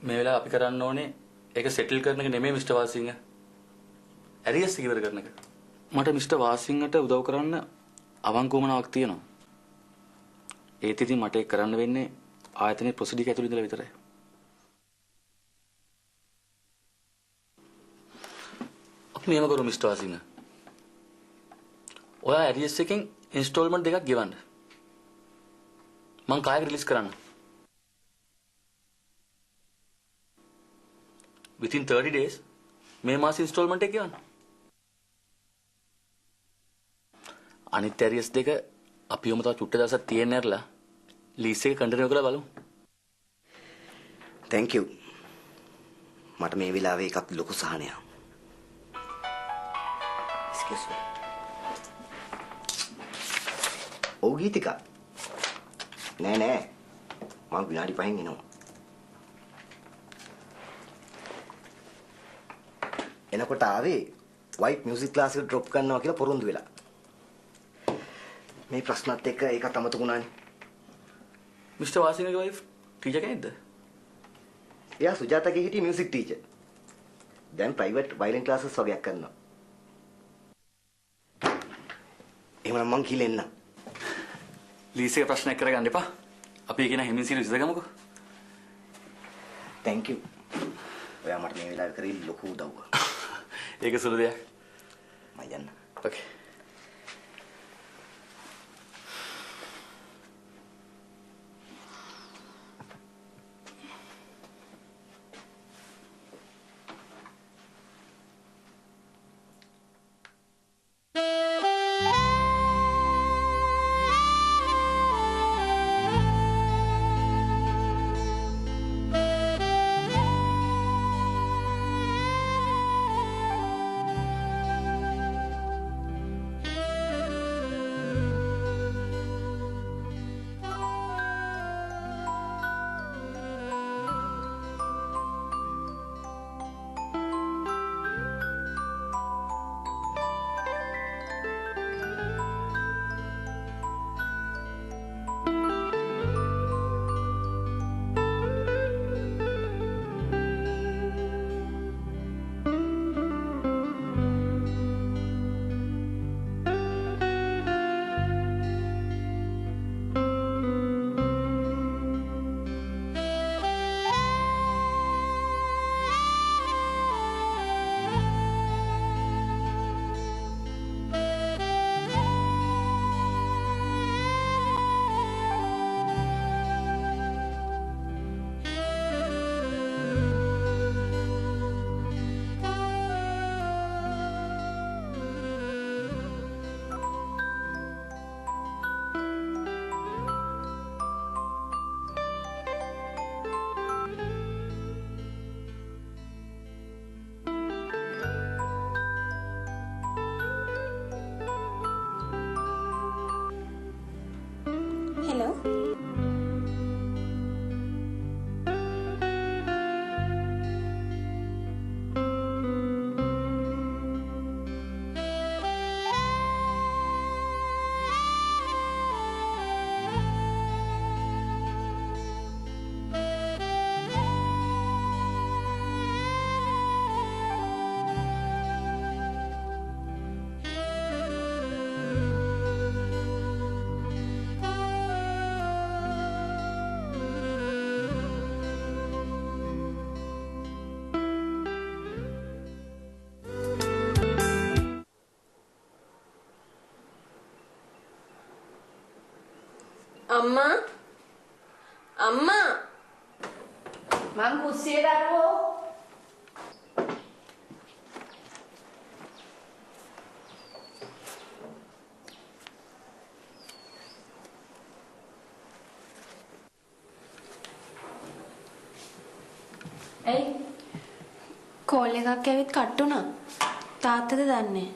මේ වෙලාව අපි කරන්න ඕනේ ඒක සෙටල් කරන එක නෙමෙයි මිස්ටර් වාසිංහ. ඇරියස් ඉවර කරන එක. මට මිස්ටර් වාසිංහට උදව් කරන්න අවංකවමනාවක් තියෙනවා. ඒත් ඉතින් මට ඒක කරන්න වෙන්නේ ආයතනයේ ප්‍රොසීඩියර් ඇතුළේ ඉඳලා විතරයි. මේම කරු මිස්ටර් වාසිංහ. ඔයා ඇරියස් එකෙන් ඉන්ස්ටෝල්මන්ට් දෙකක් ගෙවන්න. මං කායක රිලීස් කරන්න. within 30 days මේ මාස ඉන්ස්ටෝල්මන්ට් එක ගෙවන්න. අනිත් ඇරියස් දෙක අපිවම තව චුට්ට දවසක් තියෙන්න ඇරලා ලීස් එක කන්ටිනියු කරලා බලමු. thank you. මට මේ වෙලාවේ එකක් ලොකු සහනයක්. excuse me. ඔව් ගීතිකා. නෑ මම විනාඩි 5න් එනවා. එනකොට ආවේ white music class එක drop කරනවා කියලා පොරොන්දු වෙලා. මේ ප්‍රශ්නත් එක්ක ඒකත් අමතකුණානේ. මිස්ටර් වාසිංගේ වයිෆ් ටීචර් කෙනෙක්ද? එයා සුජාතගේ හිටියේ මියුසික් ටීචර්. දැන් ප්‍රයිවට් වයලින් ක්ලාසස් වගේක් කරනවා. එහෙනම් මං කියලා එන්න. ලීසිගේ ප්‍රශ්නයක් කරගන්න එපා. අපි කියන හැමින් සීල විසඳගමුකෝ. thank you. ඔයා මට මේ වෙලාවේ කරේ ලොකු උදව්වක්. ඒක සුළු දෙයක්. මම යන්න. ඕකේ. අම්මා අම්මා මං කුස්සියේ දරුවෝ ඇයි කෝල් එකක් ඇවිත් කට් වුණා තාත්තද දන්නේ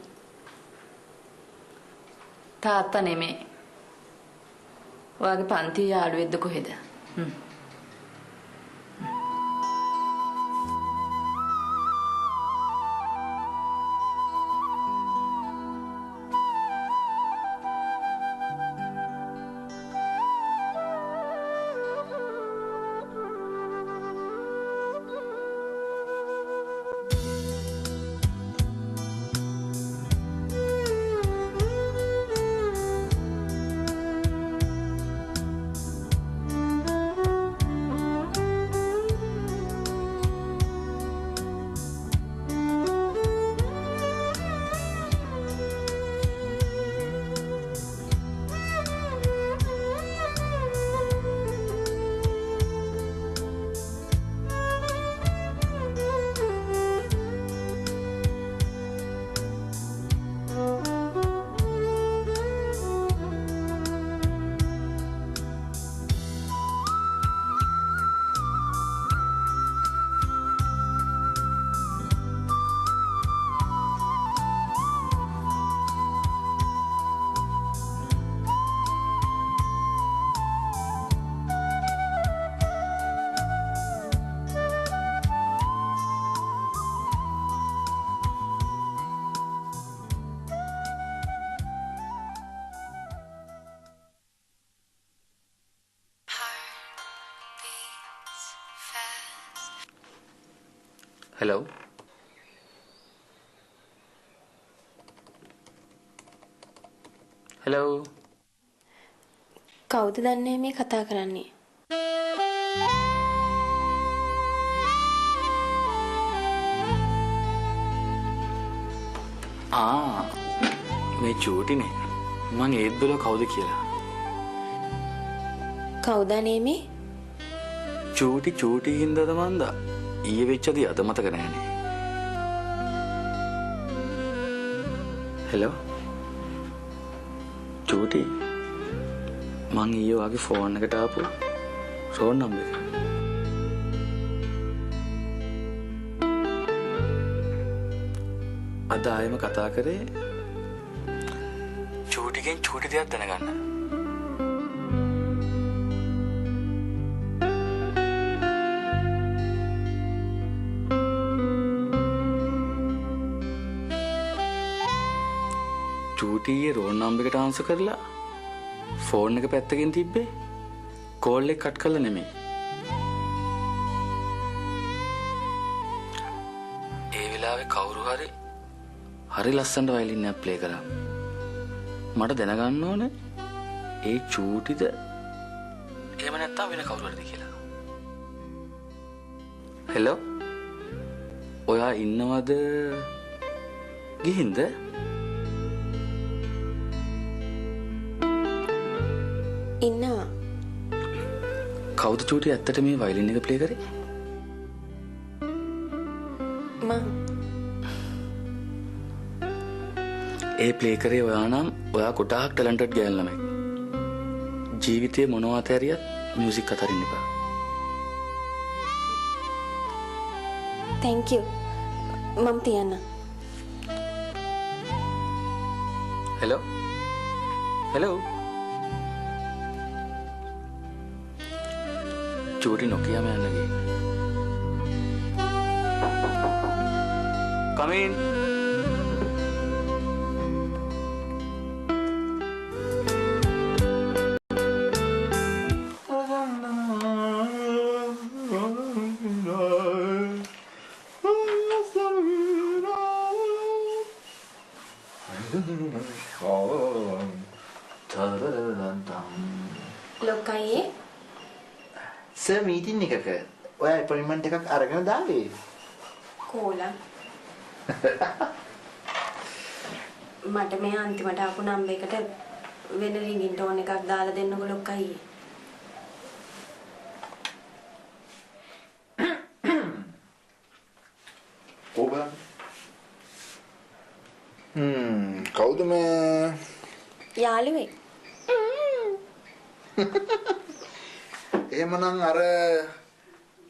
තාත්තා නෙමේ ඔයාගේ පන්ති යාළුවෙක්ද කොහෙද? hello hello කවුද දන්නේ මේ කතා කරන්නේ? මේ චූටිනේ මං ඒත් බැලුවා කවුද කියලා. කවුද මේ? චූටි හින්දාද මන්දා ඊයේ වෙච්ච දේ අද මතක නැහනේ. hello චූටි මං ඊයේ වගේ ෆෝන් එකට ආපු ෆෝන් නම්බර් එක. අද ආයෙම කතා කරේ චූටිගෙන් චූටි දෙයක් දැනගන්න. චූටියේ රෝල් නම්බර් එකට ආන්සර් කරලා ෆෝන් එක පැත්තකින් තිබ්බේ කෝල් එක කට් කරලා නෙමෙයි. ඒ වෙලාවේ කවුරු හරි ලස්සනට වයලින් එකක් ප්ලේ කරා. මට දැනගන්න ඕනේ ඒ චූටිද එහෙම නැත්නම් වෙන කවුරු හරිද කියලා. හෙලෝ ඔයා ඉන්නවද ගිහින්ද? ඉන්නවා. කවුද චූටි ඇත්තට මේ වයලින් එක ප්ලේ කරේ? මං. ඒ ප්ලේ කරේ ඔයා නම් ඔයා කොටහක් ටැලන්ටඩ් ගෑල් ළමෙක්. ජීවිතේ මොනවා තැරියත් මියුසික් අතරින් එපා. thank you. මම තියන්න. හෙලෝ හෙලෝ චූටි නොකියම යන්න ගියේ. come in. ලොකයේ සර් මීටින් එකක ඔයා අපොයින්ට්මන්ට් එකක් අරගෙන දාවේ. කෝලා. මට මේ අන්තිමට ආපු නම්බර් එකට වෙන රින්ගින් ටෝන් එකක් දාලා දෙන්නකො ලොකයේ. ඕබන්. කවුද මේ? යාළුවෙක්. එහෙමනම් අර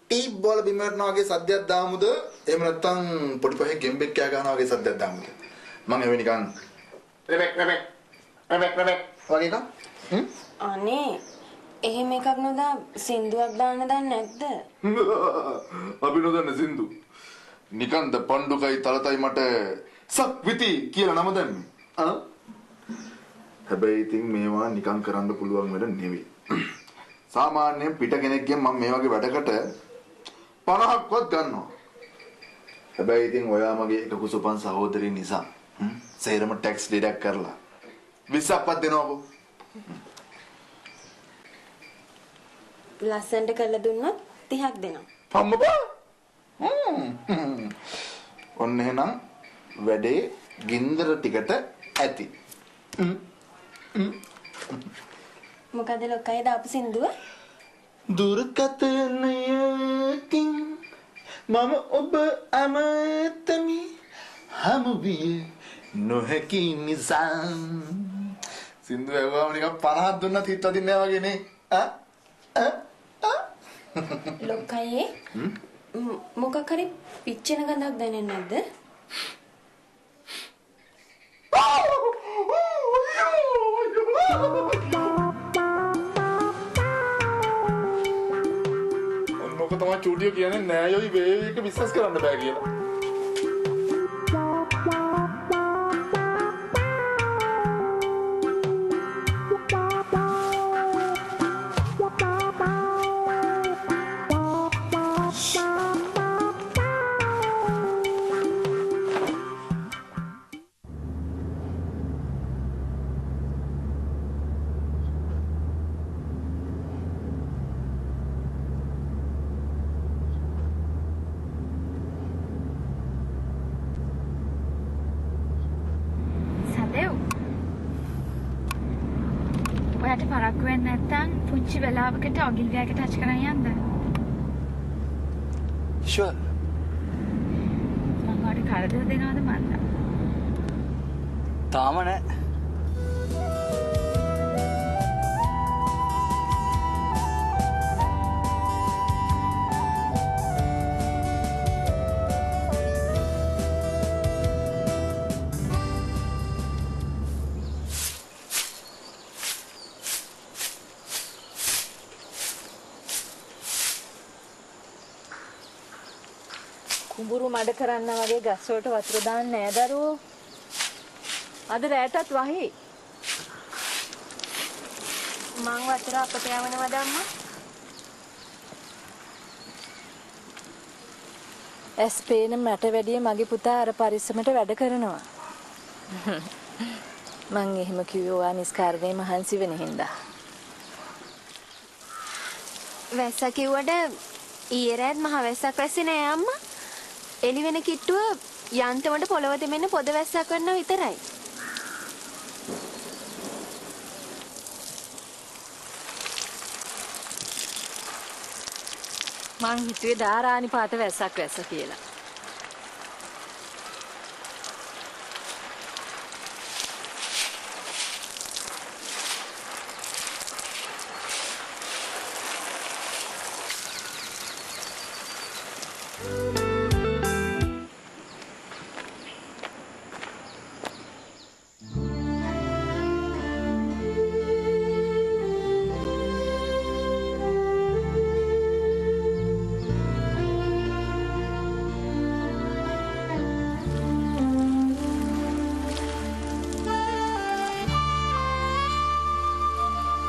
ටීප් බෝල බිම වටනවා වගේ සද්දයක් දාමුද? එහෙම නැත්නම් පොඩි පහේ ගෙම්බෙක් කෑ ගන්නවා වගේ සද්දයක් දාමුද? මම එවෙ නිකන් රෙබෙක් වගේ එකක්. අනේ එහෙම එකක් නොදා සින්දුවක් දාන්න දන්නේ නැද්ද? අපි නොදන්න සින්දු. නිකන්ද පණ්ඩුකයි තලතයි මට සක්විති කියලා නම දැම්මේ. හැබැයි ඉතින් මේවා නිකන් කරන්න පුළුවන් වැඩ නෙවෙයි. සාමාන්‍යයෙන් පිට කෙනෙක්ගෙන් මම මේ වගේ වැඩකට 50ක්වත් ගන්නවා. හැබැයි ඉතින් ඔයා මගේ එක කුසුපන් සහෝදරිය නිසා සේරම ටැක්ස් ඩිඩක්ට් කරලා 20ක්වත් දෙනවකෝ. ලස්සනට කරලා දුන්නොත් 30ක් දෙනවා. අම්මපා. ඔන්න එහෙනම් වැඩේ ගින්දර ටිකට ඇති. මොකද ලොකයි දාපු සින්දුව? දුර්ගතනයකින් මම ඔබ අමතමි හමු විය නොහැකි නිසා. සින්දුව ඇහුවාම නිකන් 50ක් දුන්නත් හිට අදින්නේ නැහැ වගේ නේ. ලොකයි මොකක් හරි පිච්චෙන ගඳක් දැනෙන්නේ නැද්ද? ඔන්නෝක තමයි චූටිය කියන්නේ නෑ යෝයි වේව් එක විශ්වාස කරන්න බෑ කියලා. ඔයාට පරක්කු වෙන්නේ නැත්නම් පුංචි වෙලාවකට ඔගිල්වියාගේ ටච් කරන් යන්න. ෂුවර්. මම ඔයාට කරදර දෙනවද මන්ද? තාම නෑ. කුඹුරු මඩ කරන්න වගේ ගස් වලට වතුර දාන්නේ නෑ දරුවෝ. අද රැටත් වහි. මං වතුර අපට යවනවද අම්මා? ඇස්පේන මට වැඩිය මගේ පුතා අර පරිස්සමට වැඩ කරනවා. මං එහෙම කිව්වේ ඔයා නිස්කාරණේ මහන්සි වෙන හින්දා. වැස්ස කිව්වට ඊයේ රාත් මහ වැස්සක් වැස්සේ නෑ අම්මා. එළි වෙන කිට්ටුව යන්තමට පොළව දෙමෙන්න පොද වැස්සක් කරනවා විතරයි. මං හිතුවේ දාරානි පාට වැස්සක් වැස්ස කියලා.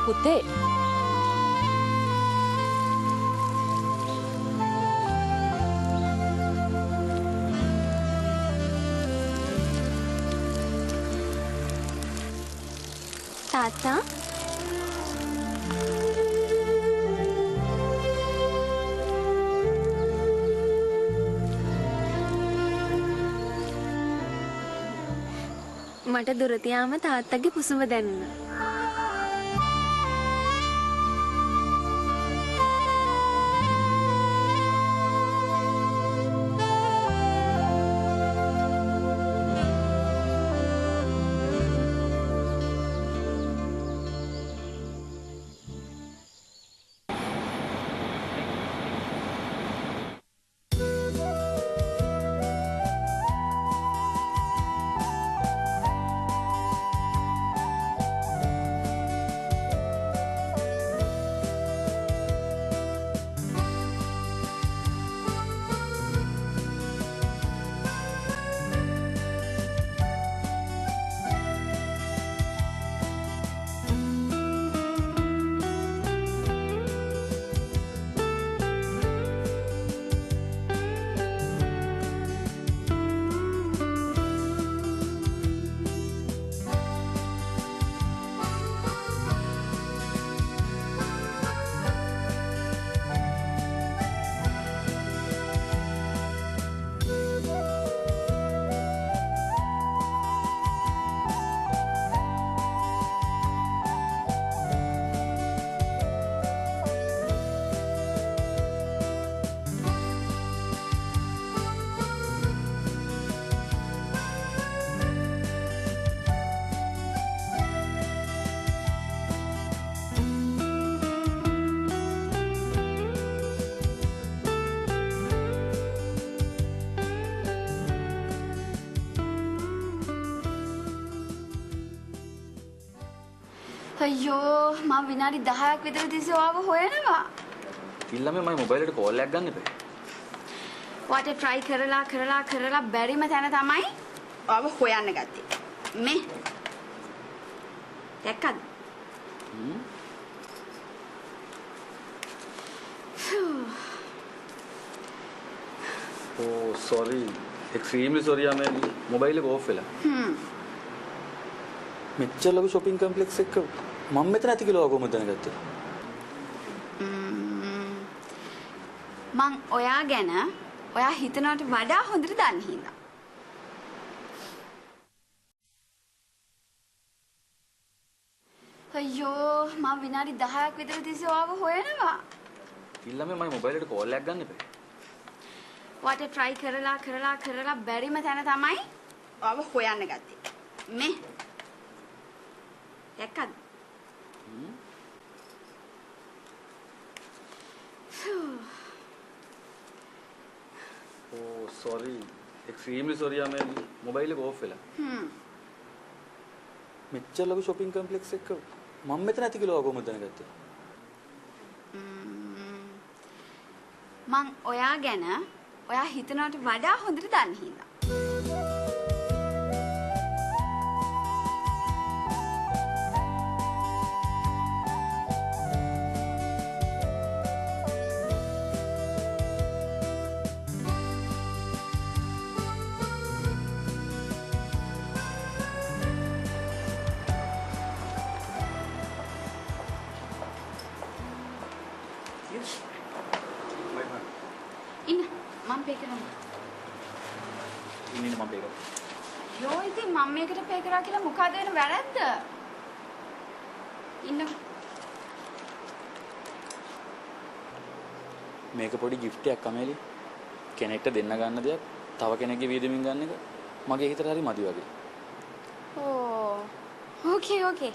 පුතේ තාත්තා මට දුර තියාම තාත්තගේ පුසුම දැනුණා. අයියෝ මම විනාඩි 10ක් විතර තිස්සේ ආව හොයනවා. ඊළඟ මම මොබයිල් එකට කෝල් එකක් ගන්න එපා. වාට try කරලා බැරිම තැන තමයි ආව හොයන්න ගත්තේ. මේ දැක්කද? Oh sorry. Extremely sorry අමේ මොබයිල් එක ඕෆ් වෙලා. මෙච්චර ලොකු shopping complex එකක මම මෙතන ඇති කියලා කොහොමද දැනගත්තේ? මං ඔයා ගැන ඔයා හිතනවට වඩා හොඳට දන්න හින්දා. අයියෝ මම විනාඩි 10ක් විතර තිස්සේ ඔයාව හොයනවා. ඊළඟ මම මොබයිල් එකට කෝල් එකක් ගන්න එපා. වට try කරලා බැරිම තැන තමයි ඔයාව හොයන්න ගත්තේ. මේ දැක්කද? Oh, sorry. Extremely sorry मैं मोबाइल එක off වෙලා. මෙච්චර ලොකු shopping complex එකක මම මෙතන ඇති කියලා කොහොමද දැනගත්තේ? මං ඔයා ගැන ඔයා හිතනවට වඩා හොඳට දන්න හින්දා. ඉන්න මම පේ කරනවා. ඉන්නේ මම පේ කරා. යෝ ඉතින් මම මේකට පේ කරා කියලා මොකද වෙන වැරද්ද? ඉන්න. මේක පොඩි gift එකක් අමේලි. කෙනෙක්ට දෙන්න ගන්න දෙයක් තව කෙනෙක්ගේ වියදමින් ගන්න එක මගේ හිතට හරි මදි වගේ. ඕ. ඕකේ.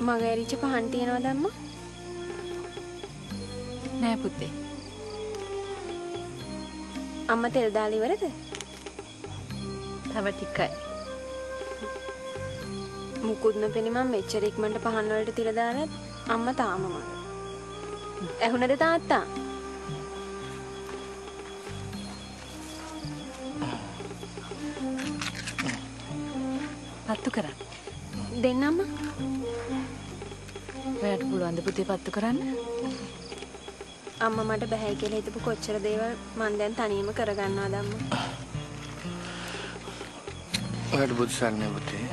මගේ ඇරිච්ච පහන් තියනවද අම්මා? නෑ පුතේ. අම්මා තෙල් දාලා ඉවරද? තව ටිකයි. මුකුත් නොපෙනී මම මෙච්චර ඉක්මනට පහන් වලට තිර දාලත් අම්මා තාම මර. ඇහුණද තාත්තා? පත්තු කරන්න. දෙන්න අම්මා. ඔයාට පුළුවන් ද පුතේ පත්තු කරන්න? අම්මා මට බෑ කියලා හිතපු කොච්චර දේවල් මං දැන් තනියම කරගන්නවද අම්මා? ඔයාට බුදු සරණයි පුතේ.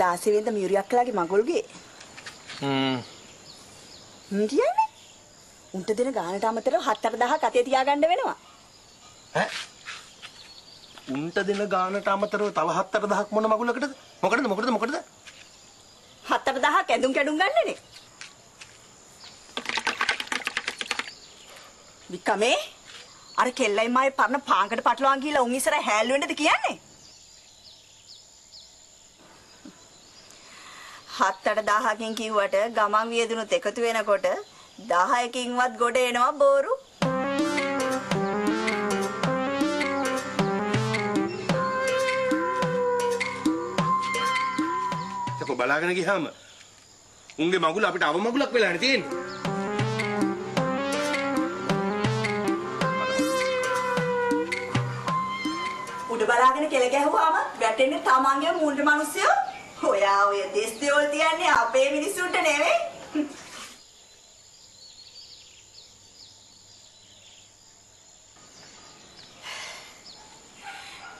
දාසෙවෙන්ද මියුරියක්ලාගේ මගුල්ගේ කියන්නේ උන්ට දෙන ගානට අමතරව 7-8000ක් අතේ තියාගන්න වෙනවා ඈ උන්ට දෙන ගානට අමතරව තව 7-8000ක් මොන මගුලකටද මොකටද 7-8000ක් ඇඳුම් කැඩුම් ගන්නනේ විකමේ අර කෙල්ලයි මායි පරණ පාංකට පටලවාන් ගිහලා උන් ඉස්සර හැල්ලු වෙන්නද කියන්නේ 7-8000කින් කිව්වට ගමන් වියදුනුත් එකතු වෙනකොට 10කින්වත් ගොඩ එනවා බෝරු. ඒක බලාගෙන ගියාම උන්ගේ මගුල අපිට අව මගුලක් වෙලානේ තියෙන්නේ. උඩ බලාගෙන කෙල ගැහුවාම වැටෙන්නේ තමන්ගේ මූණට මිනිස්සුયો. ඔයා ඔය දෙස් දෙවල් තියන්නේ අපේ මිනිස්සුන්ට නෙවෙයි.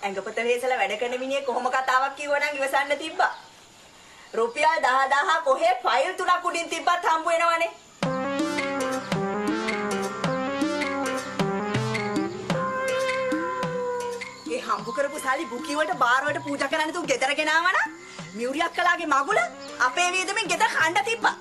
ඇඟපත වේසලා වැඩ කරන මිනිහ කොහොම කතාවක් කිව්වනම් ඉවසන්න තිබ්බා. රුපියල් 10000 කොහේ ෆයිල් 3ක් උඩින් තිබ්බත් හම්බ වෙනවනේ. ඒ හම්බ කරපු සල්ලි බුකි වලට බාර් වලට පූජා කරන්න තු ගෙදර ගෙනාවා නම් මියුරියක් කලාගේ මගුල අපේ වීදමෙන් ගෙදර කණ්ඩ තිබ්බා.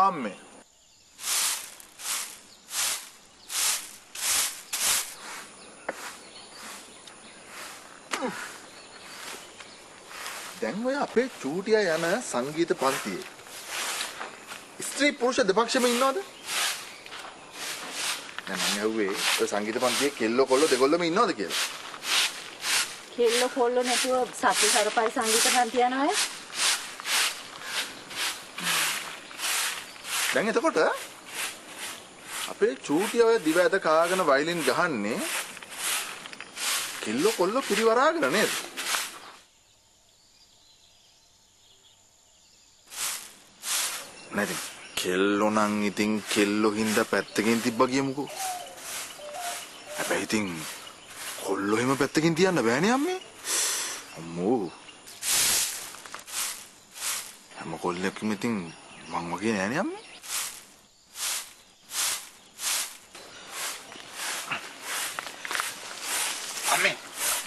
අම්මේ. දැන් ඔය අපේ චූටියා යන සංගීත පන්තියේ ස්ත්‍රී පුරුෂ දෙපක්ෂෙම ඉන්නවද? දැන් මම ඇහුවේ ඔය සංගීත පන්තියේ කෙල්ලෝ කොල්ලෝ දෙකොල්ලම ඉන්නවද කියලා. කෙල්ල කොල්ල නැතුව සත්‍ය සරපයි සංගීත පන්ති යනවා. දැන් එතකොට අපේ චූටියා ඔය දිව ඇද කාගෙන වයලින් ගහන්නේ කෙල්ලෝ කොල්ලෝ පිරිවරාගෙන නේද? නැති කෙල්ලෝ නම් ඉතින් කෙල්ලෝ හින්දා පැත්තකින් තිබ්බ ගියමුකෝ. හැබැයි ඉතින් කොල්ලෝ හිම පැත්තකින් තියන්න බෑනේ අම්මේ. අම්මෝ. හැම කොල්ලෙක්ම ඉතින් මං වගේ නෑනේ අම්මේ.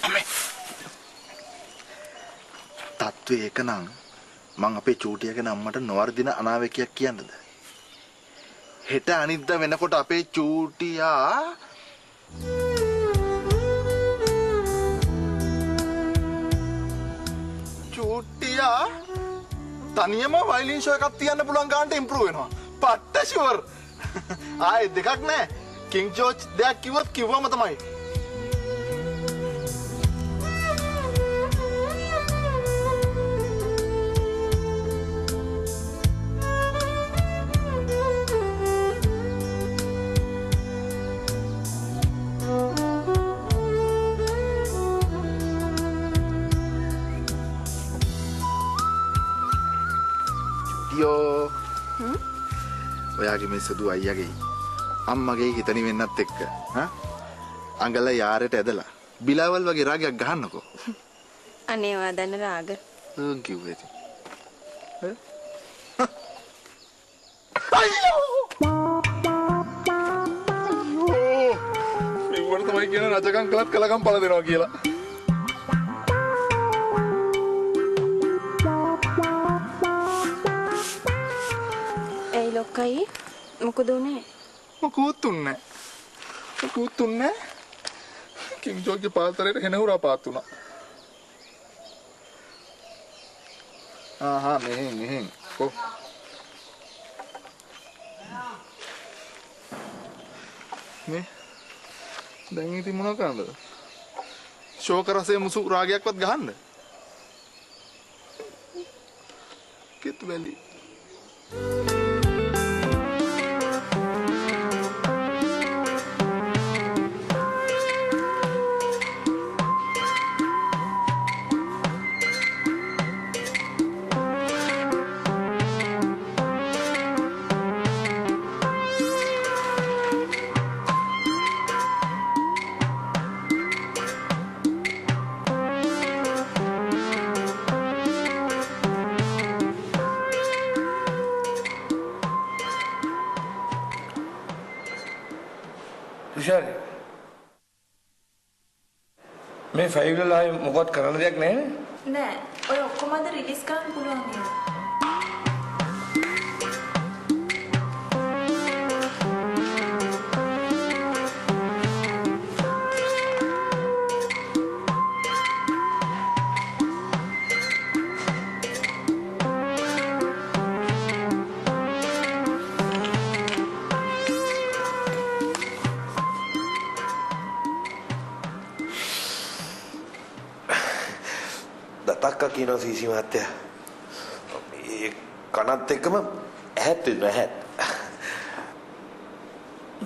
අම්මේ. තත්ත්වය එකනම් මං අපේ චූටියගෙන අම්මට නොවර්දින අනාවැකියක් කියන්නද? හෙට අනිද්දා වෙනකොට අපේ චූටියා තනියම වයලින් ෂෝ එකක් තියන්න පුළුවන් ගානට ඉම්ප්‍රූව් වෙනවා. පට්ට ෂුවර්. ආයේ දෙකක් නෑ. කිං ජෝර්ජ් දෙයක් කිව්වොත් කිව්වම තමයි. ඔයාගේ මේ සුදු අයියාගේ අම්මගේ හිතනි වෙන්නත් එක්ක අඟල යාරයට ඇදලා බිලාවල් වගේ රාගයක් ගහන්නකෝ. අනේ ඔයා දන්න රාග. කිව්වේ ඉතින්. මේවට තමයි කියන රජකම් කළත් කලකම් පළ දෙනවා කියලා. ලොක්කයි මොකද උනේ? මොකුත් උන්නේ. කිං ජෝර්ජ් පාතරේට හෙනහුරා පාත් වුණා. ආහා මෙහෙන් කො මේ දැන් ඉතින් මොනවා කරන්නද? ෂෝක රසයේ මුසු රාගයක්වත් ගහන්න. කිත් වෙලි. විශාලේ මේ ෆයිල් වල ආයේ මොකවත් කරන්න දෙයක් නැහැ නෑ. ඔය ඔක්කොම අද රිලීස් කරන්න පුළුවන් නේද? දතක්ක කියනවා සීසි මහත්තයා. මේ කනත් එක්කම ඇහත් වෙනවා ඇහත්.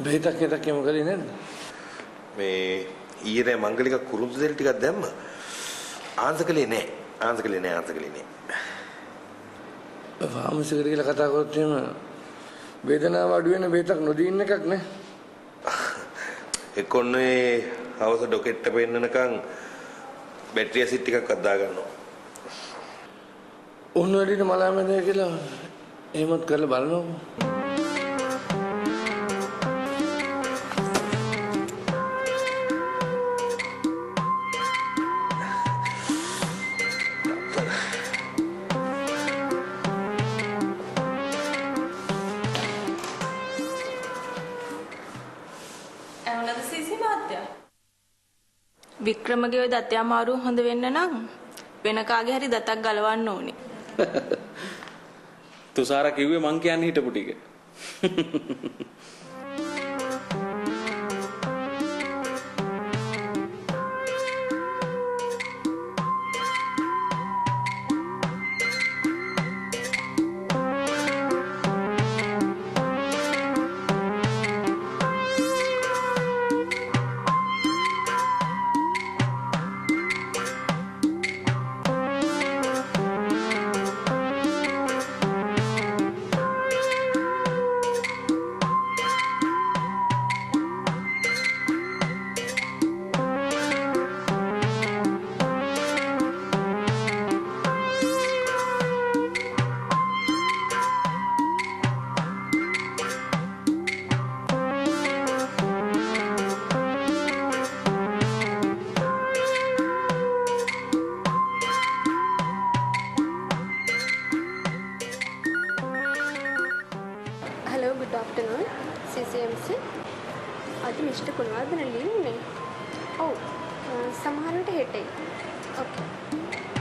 බෙහෙතක් එකක් යමු කරේ නේද? මේ ඊයේ මංගලික කුරුඳු දෙල් ටිකක් දැම්ම. ආන්සකලේ නෑ. ෆාමසි එකට කියලා කතා කරොත් එහෙම වේදනාව අඩු වෙන බෙහෙතක් නොදී ඉන්න එකක් නේ. එක්කොන්නේ හවස ඩොකට් පෙන්නනකම් බැටරි ඇසිඩ් ටිකක් අදා ගන්නවා. උන් වැඩිට මලාමද කියලා එහෙමත් කරලා බලනවා. මහත්තයා. වික්‍රමගේ ওই දත අමාරුව හොඳ වෙන්න නම් වෙන කාගේ හරි දතක් ගලවන්න ඕනේ. තුසාර කිව්වේ මං කියන්නේ හිටපු ටික. Hello, good afternoon. CCMC. आज मिस्टर कुलवर्धन लीव में. Oh, समारोह हेटे. Okay.